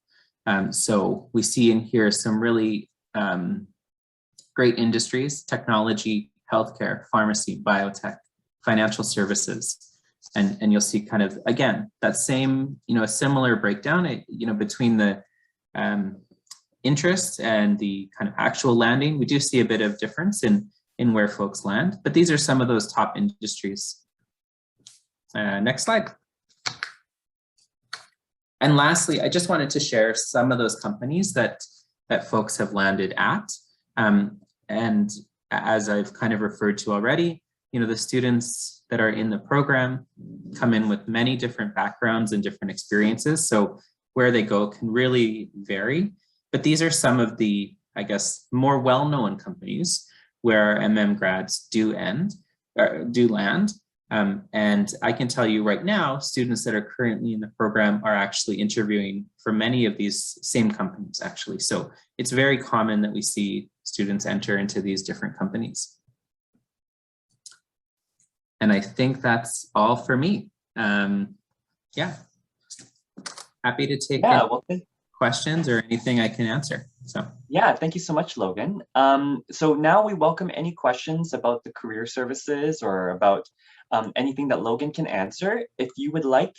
So we see in here some really great industries: technology, healthcare, pharmacy, biotech, financial services. And you'll see kind of, again, that same, a similar breakdown, between the interest and the kind of actual landing. We do see a bit of difference in where folks land, but these are some of those top industries. Next slide. And lastly, I just wanted to share some of those companies that folks have landed at. And as I've kind of referred to already, the students that are in the program come in with many different backgrounds and different experiences. So where they go can really vary. But these are some of the, I guess, more well-known companies where MM grads do land. And I can tell you right now, students that are currently in the program are actually interviewing for many of these same companies, actually. So it's very common that we see students enter into these different companies. And I think that's all for me. Yeah, happy to take questions or anything I can answer. So yeah, thank you so much, Logan. So now we welcome any questions about the career services or about anything that Logan can answer. If you would like,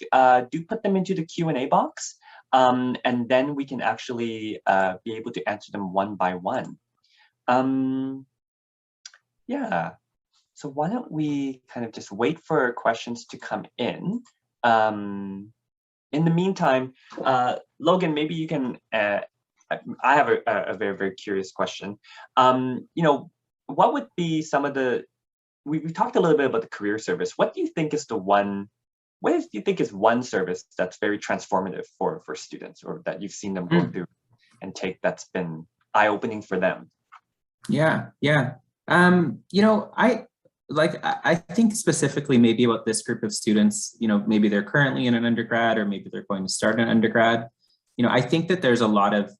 do put them into the Q&A box, and then we can actually be able to answer them one by one. Yeah. So why don't we kind of just wait for questions to come in. In the meantime, Logan, maybe you can, I have a very, very curious question. What would be some of the, we talked a little bit about the career service. What do you think is one service that's very transformative for students, or that you've seen them go through and take, that's been eye-opening for them? Yeah. I think specifically maybe about this group of students, maybe they're currently in an undergrad or maybe they're going to start an undergrad. I think that there's a lot of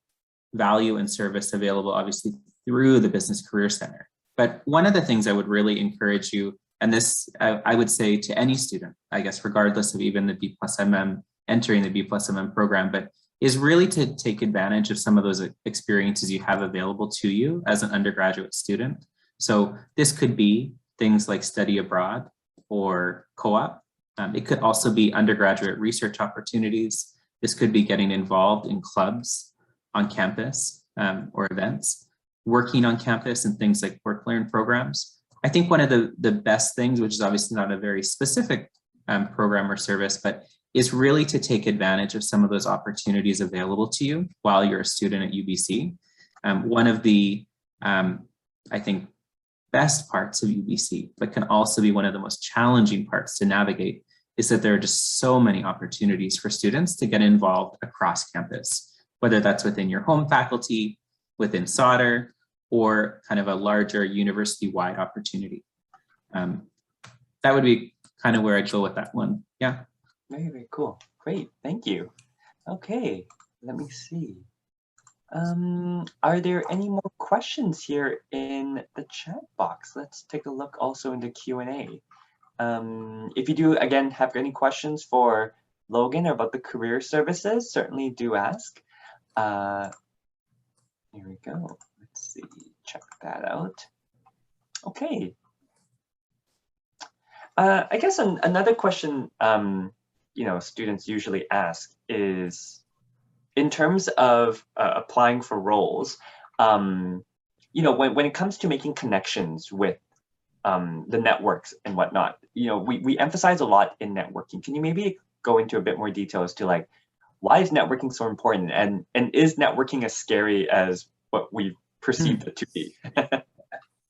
value and service available, obviously, through the Business Career Center. But one of the things I would really encourage you, and this I would say to any student, I guess, regardless of even the B+MM, entering the B+MM program, but is really to take advantage of some of those experiences you have available to you as an undergraduate student. So this could be things like study abroad or co-op. It could also be undergraduate research opportunities. This could be getting involved in clubs on campus or events, working on campus and things like work-learn programs. I think one of the best things, which is obviously not a very specific program or service, but is really to take advantage of some of those opportunities available to you while you're a student at UBC. One of the, I think, best parts of UBC, but can also be one of the most challenging parts to navigate, is that there are just so many opportunities for students to get involved across campus. whether that's within your home faculty, within Sauder, or kind of a larger university-wide opportunity. That would be kind of where I'd go with that one. Yeah. Very, very cool. Great. Thank you. Okay, let me see. Are there any more questions here in the chat box? Let's take a look also in the Q&A. If you do, again, have any questions for Logan or about the career services, certainly do ask. Here we go. Let's see, check that out. Okay. I guess another question, students usually ask is, in terms of applying for roles, when it comes to making connections with the networks and whatnot, we emphasize a lot in networking. Can you maybe go into a bit more detail as to like, why is networking so important, and is networking as scary as what we perceive it to be?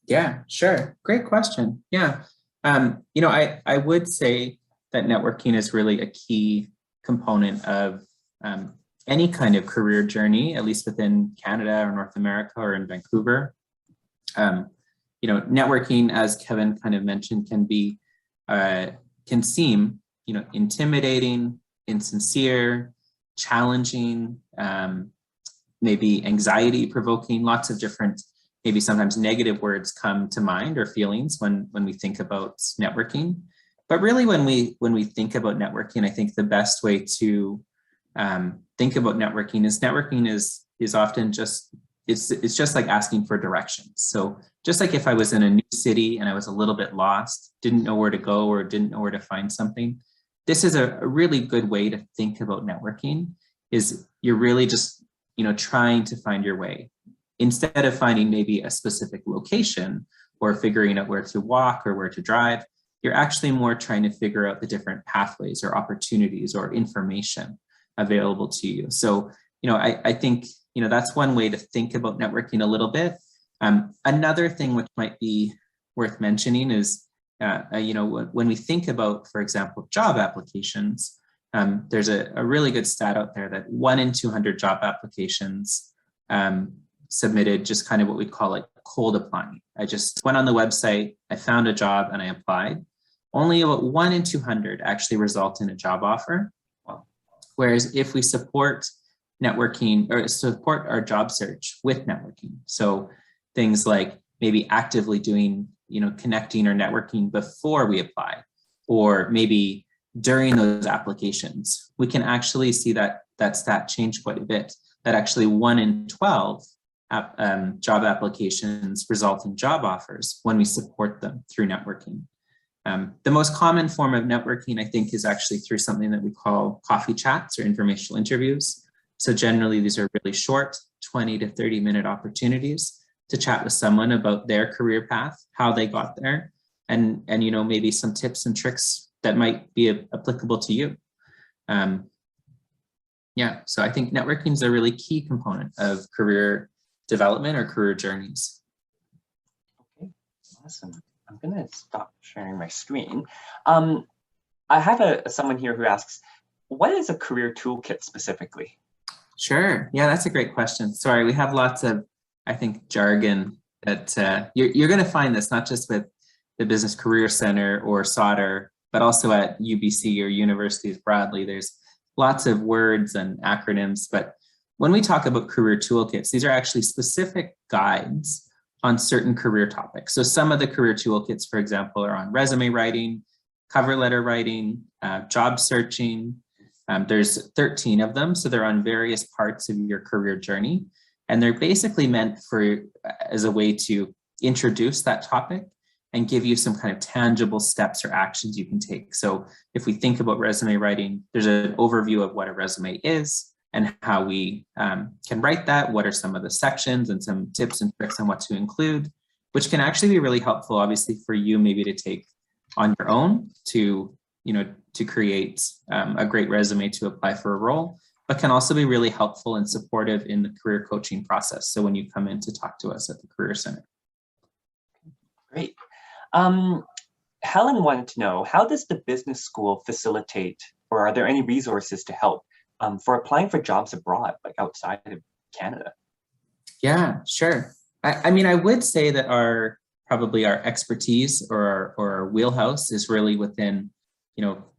Yeah, sure. Great question. Yeah. I would say that networking is really a key component of any kind of career journey, at least within Canada or North America or in Vancouver. Networking, as Kevin kind of mentioned, can seem, intimidating, insincere, challenging, maybe anxiety provoking. Lots of different, maybe sometimes negative words come to mind, or feelings when we think about networking. But really, when we think about networking, I think the best way to think about networking is often just, it's just like asking for directions. So just like if I was in a new city and I was a little bit lost, didn't know where to go or didn't know where to find something, this is a really good way to think about networking. Is you're really just trying to find your way, instead of finding maybe a specific location or figuring out where to walk or where to drive. You're actually more trying to figure out the different pathways or opportunities or information available to you. So, I think, that's one way to think about networking a little bit. Another thing which might be worth mentioning is, when we think about, for example, job applications, there's a really good stat out there that 1 in 200 job applications submitted just kind of what we call like cold applying. I just went on the website, I found a job and I applied. Only about 1 in 200 actually result in a job offer. Whereas if we support networking or support our job search with networking, so things like maybe actively doing, connecting or networking before we apply, or maybe during those applications, we can actually see that stat change quite a bit, that actually 1 in 12 job applications result in job offers when we support them through networking. The most common form of networking, I think, is actually through something that we call coffee chats or informational interviews. So generally, these are really short, 20 to 30-minute opportunities to chat with someone about their career path, how they got there, and maybe some tips and tricks that might be applicable to you. So I think networking is a really key component of career development or career journeys. Okay, awesome. I'm gonna stop sharing my screen. I have someone here who asks, what is a career toolkit specifically? Sure, yeah, that's a great question. Sorry, we have lots of, I think, jargon that you're gonna find this not just with the Business Career Center or Sauder, but also at UBC or universities broadly. There's lots of words and acronyms, but when we talk about career toolkits, these are actually specific guides on certain career topics. So some of the career toolkits, for example, are on resume writing, cover letter writing, job searching. There's 13 of them, so they're on various parts of your career journey. And they're basically meant as a way to introduce that topic and give you some kind of tangible steps or actions you can take. So if we think about resume writing, there's an overview of what a resume is and how we can write that, what are some of the sections and some tips and tricks on what to include, which can actually be really helpful, obviously, for you maybe to take on your own to create a great resume to apply for a role, but can also be really helpful and supportive in the career coaching process. So when you come in to talk to us at the Career Center. Great. Helen wanted to know, how does the business school facilitate, or are there any resources to help for applying for jobs abroad, like outside of Canada? Yeah, sure. I mean, I would say that probably our expertise or our wheelhouse is really within,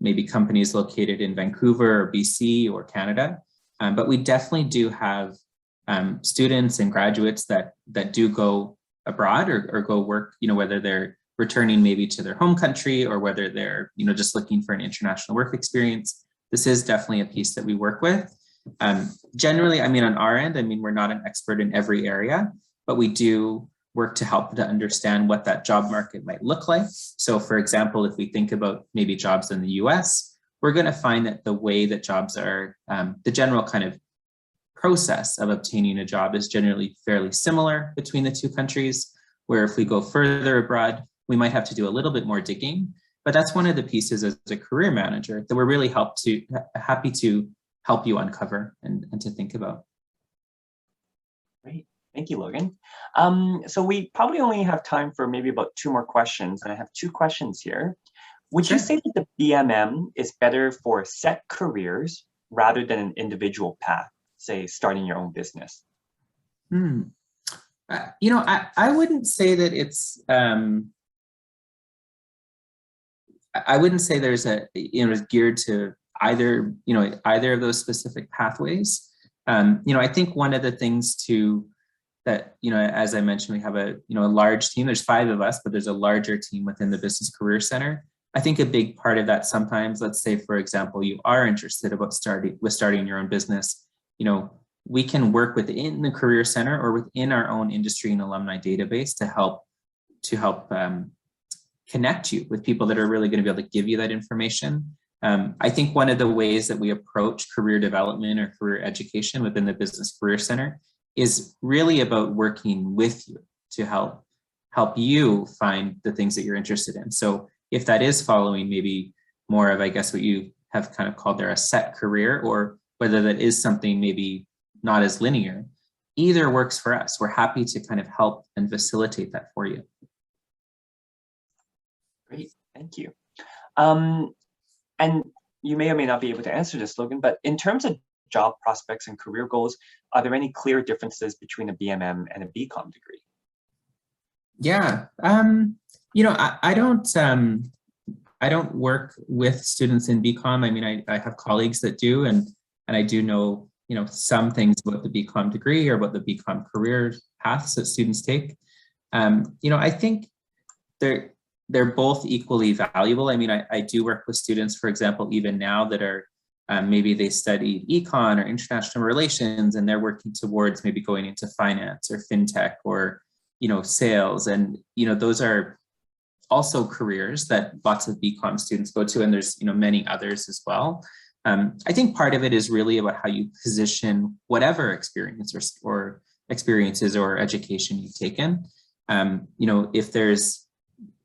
maybe companies located in Vancouver or BC or Canada. But we definitely do have students and graduates that do go abroad or go work, whether they're returning maybe to their home country or whether they're, just looking for an international work experience. This is definitely a piece that we work with. Generally, I mean, on our end, we're not an expert in every area, but we do work to help to understand what that job market might look like. So for example, if we think about maybe jobs in the US, we're going to find that the way that jobs are, the general kind of process of obtaining a job is generally fairly similar between the two countries, where if we go further abroad, we might have to do a little bit more digging. But that's one of the pieces as a career manager that we're really happy to help you uncover and to think about. Great. Thank you, Logan. So we probably only have time for maybe about 2 more questions, and I have 2 questions here. Would you say that the BMM is better for set careers rather than an individual path, say starting your own business? I wouldn't say that it's, I wouldn't say there's it's geared to either of those specific pathways. I think one of the things that, as I mentioned, we have a large team. There's 5 of us, but there's a larger team within the Business Career Center. I think a big part of that sometimes, let's say, for example, you are interested about starting your own business, we can work within the Career Center or within our own industry and alumni database to help connect you with people that are really going to be able to give you that information. I think one of the ways that we approach career development or career education within the Business Career Center is really about working with you to help you find the things that you're interested in. So if that is following maybe more of, I guess, what you have kind of called there a set career, or whether that is something maybe not as linear, either works for us. We're happy to kind of help and facilitate that for you. Great, thank you. And you may or may not be able to answer this, Logan, but in terms of job prospects and career goals, are there any clear differences between a BMM and a BCom degree? Yeah, I don't work with students in BCom. I have colleagues that do, and I do know, some things about the BCom degree or about the BCom career paths that students take. I think they're both equally valuable. I do work with students, for example, even now that are maybe they studied econ or international relations, and they're working towards maybe going into finance or fintech or sales, and those are also careers that lots of BCom students go to, and there's many others as well. I think part of it is really about how you position whatever experience or experiences or education you've taken. If there's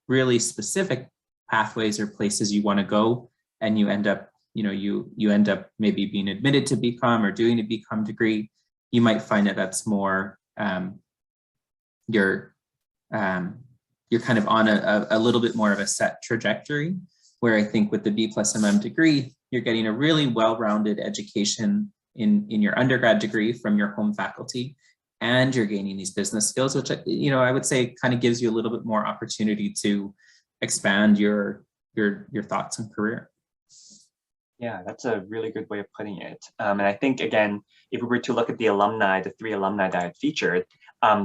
really specific pathways or places you want to go, and you end up, you end up maybe being admitted to BCom or doing a BCom degree, you might find that that's more you're kind of on a little bit more of a set trajectory, where I think with the B+MM degree, you're getting a really well-rounded education in your undergrad degree from your home faculty, and you're gaining these business skills, which I would say kind of gives you a little bit more opportunity to expand your thoughts and career. Yeah, that's a really good way of putting it. And I think, again, if we were to look at the 3 alumni that I featured,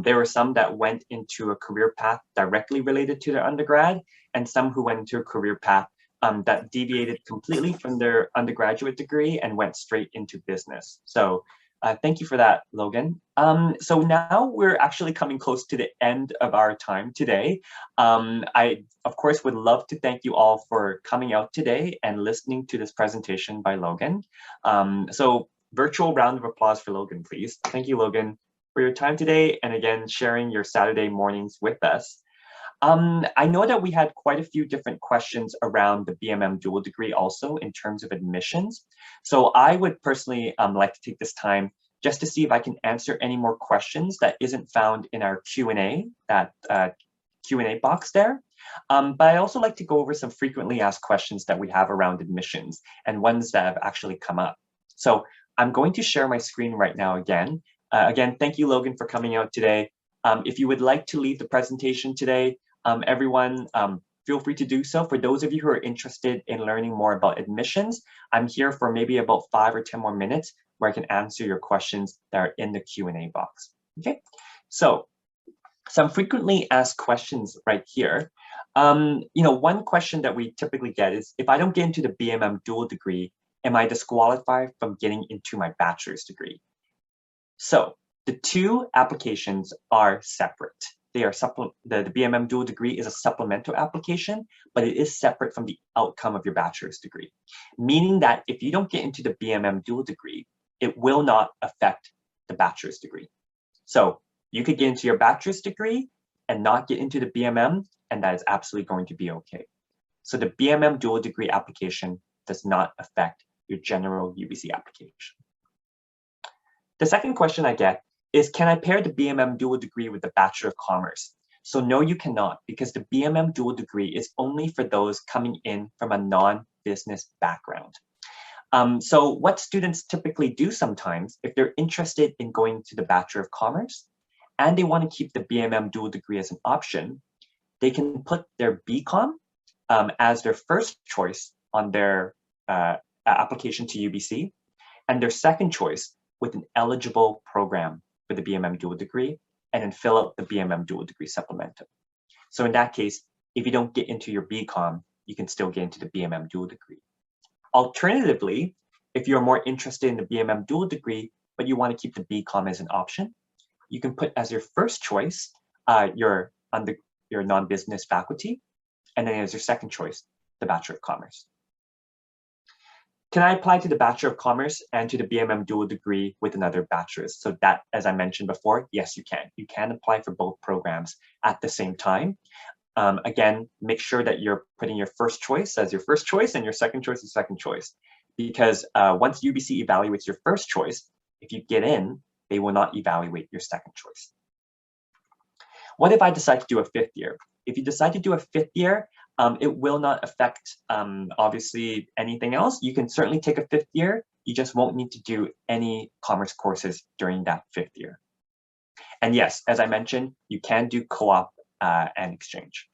there were some that went into a career path directly related to their undergrad, and some who went into a career path that deviated completely from their undergraduate degree and went straight into business. So thank you for that, Logan. So now we're actually coming close to the end of our time today. I, of course, would love to thank you all for coming out today and listening to this presentation by Logan. So virtual round of applause for Logan, please. Thank you, Logan, for your time today, and again, sharing your Saturday mornings with us. I know that we had quite a few different questions around the BMM dual degree also in terms of admissions. So I would personally like to take this time just to see if I can answer any more questions that isn't found in our Q&A, that Q&A box there. But I also like to go over some frequently asked questions that we have around admissions and ones that have actually come up. So I'm going to share my screen right now again. Again, thank you, Logan, for coming out today. If you would like to leave the presentation today, everyone, feel free to do so. For those of you who are interested in learning more about admissions, I'm here for maybe about 5 or 10 more minutes where I can answer your questions that are in the Q&A box. Okay, so some frequently asked questions right here. One question that we typically get is, if I don't get into the B+MM Dual Degree, am I disqualified from getting into my bachelor's degree? So the two applications are separate. They are the B+MM Dual Degree is a supplemental application, but it is separate from the outcome of your bachelor's degree, meaning that if you don't get into the B+MM Dual Degree, it will not affect the bachelor's degree. So you could get into your bachelor's degree and not get into the B+MM, and that is absolutely going to be okay. So the B+MM Dual Degree application does not affect your general UBC application. The second question I get is, can I pair the B+MM Dual Degree with the Bachelor of Commerce? So no, you cannot, because the B+MM Dual Degree is only for those coming in from a non-business background. So what students typically do sometimes, if they're interested in going to the Bachelor of Commerce and they want to keep the B+MM Dual Degree as an option, they can put their BCom as their first choice on their application to UBC, and their second choice with an eligible program for the B+MM Dual Degree, and then fill out the B+MM Dual Degree supplemental. So in that case, if you don't get into your BCom, you can still get into the B+MM Dual Degree. Alternatively, if you're more interested in the B+MM Dual Degree, but you want to keep the BCom as an option, you can put as your first choice your non-business faculty, and then as your second choice, the Bachelor of Commerce. Can I apply to the Bachelor of Commerce and to the B+MM Dual Degree with another bachelor's? So that, as I mentioned before, yes, you can. You can apply for both programs at the same time. Again, make sure that you're putting your first choice as your first choice and your second choice as second choice. Because once UBC evaluates your first choice, if you get in, they will not evaluate your second choice. What if I decide to do a fifth year? If you decide to do a fifth year, it will not affect, obviously, anything else. You can certainly take a fifth year. You just won't need to do any commerce courses during that fifth year. And yes, as I mentioned, you can do co-op and exchange.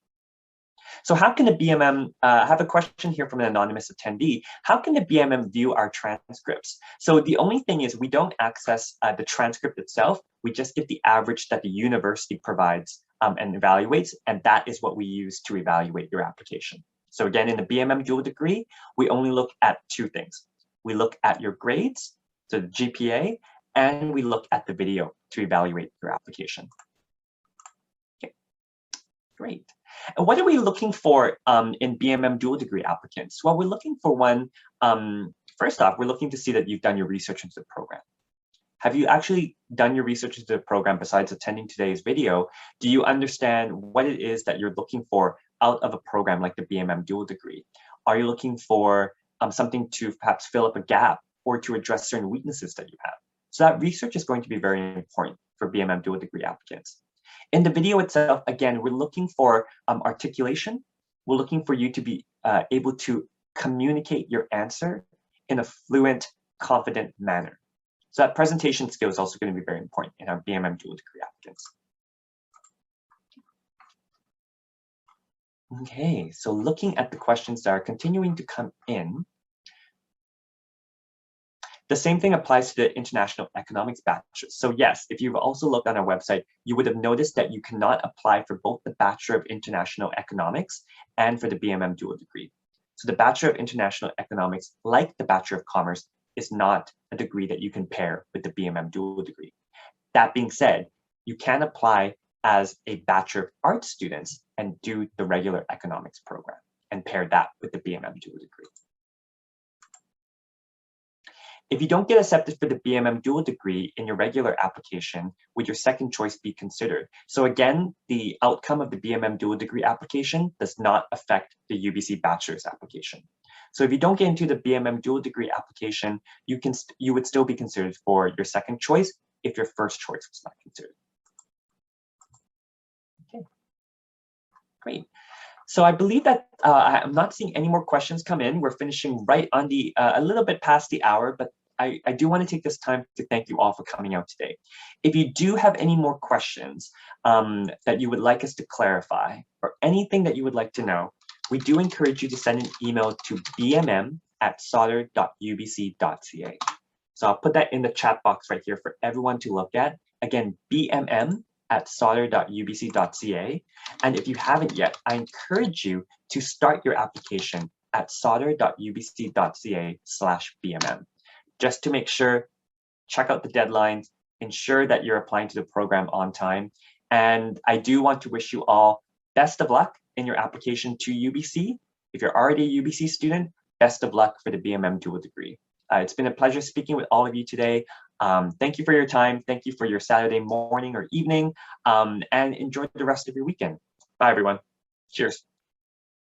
So how can the B+MM, I have a question here from an anonymous attendee, how can the B+MM view our transcripts? So the only thing is we don't access the transcript itself, we just get the average that the university provides and evaluates, and that is what we use to evaluate your application. So again, in the B+MM Dual Degree, we only look at two things. We look at your grades, so the GPA, and we look at the video to evaluate your application. Okay, great. And what are we looking for in B+MM Dual Degree applicants? Well, we're looking for one, first off, we're looking to see that you've done your research into the program. Have you actually done your research into the program besides attending today's video? Do you understand what it is that you're looking for out of a program like the B+MM Dual Degree? Are you looking for something to perhaps fill up a gap or to address certain weaknesses that you have? So that research is going to be very important for B+MM Dual Degree applicants. In the video itself, again, we're looking for articulation. We're looking for you to be able to communicate your answer in a fluent, confident manner. So that presentation skill is also going to be very important in our B+MM Dual Degree applicants. Okay, so looking at the questions that are continuing to come in, the same thing applies to the International Economics Bachelor. So yes, if you've also looked on our website, you would have noticed that you cannot apply for both the Bachelor of International Economics and for the B+MM Dual Degree. So the Bachelor of International Economics, like the Bachelor of Commerce, is not a degree that you can pair with the B+MM Dual Degree. That being said, you can apply as a Bachelor of Arts student and do the regular economics program and pair that with the B+MM Dual Degree. If you don't get accepted for the B+MM Dual Degree in your regular application, would your second choice be considered? So again, the outcome of the B+MM Dual Degree application does not affect the UBC Bachelor's application. So if you don't get into the B+MM Dual Degree application, you would still be considered for your second choice if your first choice was not considered. Okay, great. So I believe that I'm not seeing any more questions come in. We're finishing right on the, a little bit past the hour, but I do want to take this time to thank you all for coming out today. If you do have any more questions that you would like us to clarify or anything that you would like to know, we do encourage you to send an email to bmm@sauder.ubc.ca. So I'll put that in the chat box right here for everyone to look at. Again, bmm@sauder.ubc.ca. And if you haven't yet, I encourage you to start your application at sauder.ubc.ca/bmm. Just to make sure, check out the deadlines, ensure that you're applying to the program on time. And I do want to wish you all best of luck in your application to UBC. If you're already a UBC student, best of luck for the B+MM Dual Degree. It's been a pleasure speaking with all of you today. Thank you for your time. Thank you for your Saturday morning or evening, and enjoy the rest of your weekend. Bye, everyone. Cheers.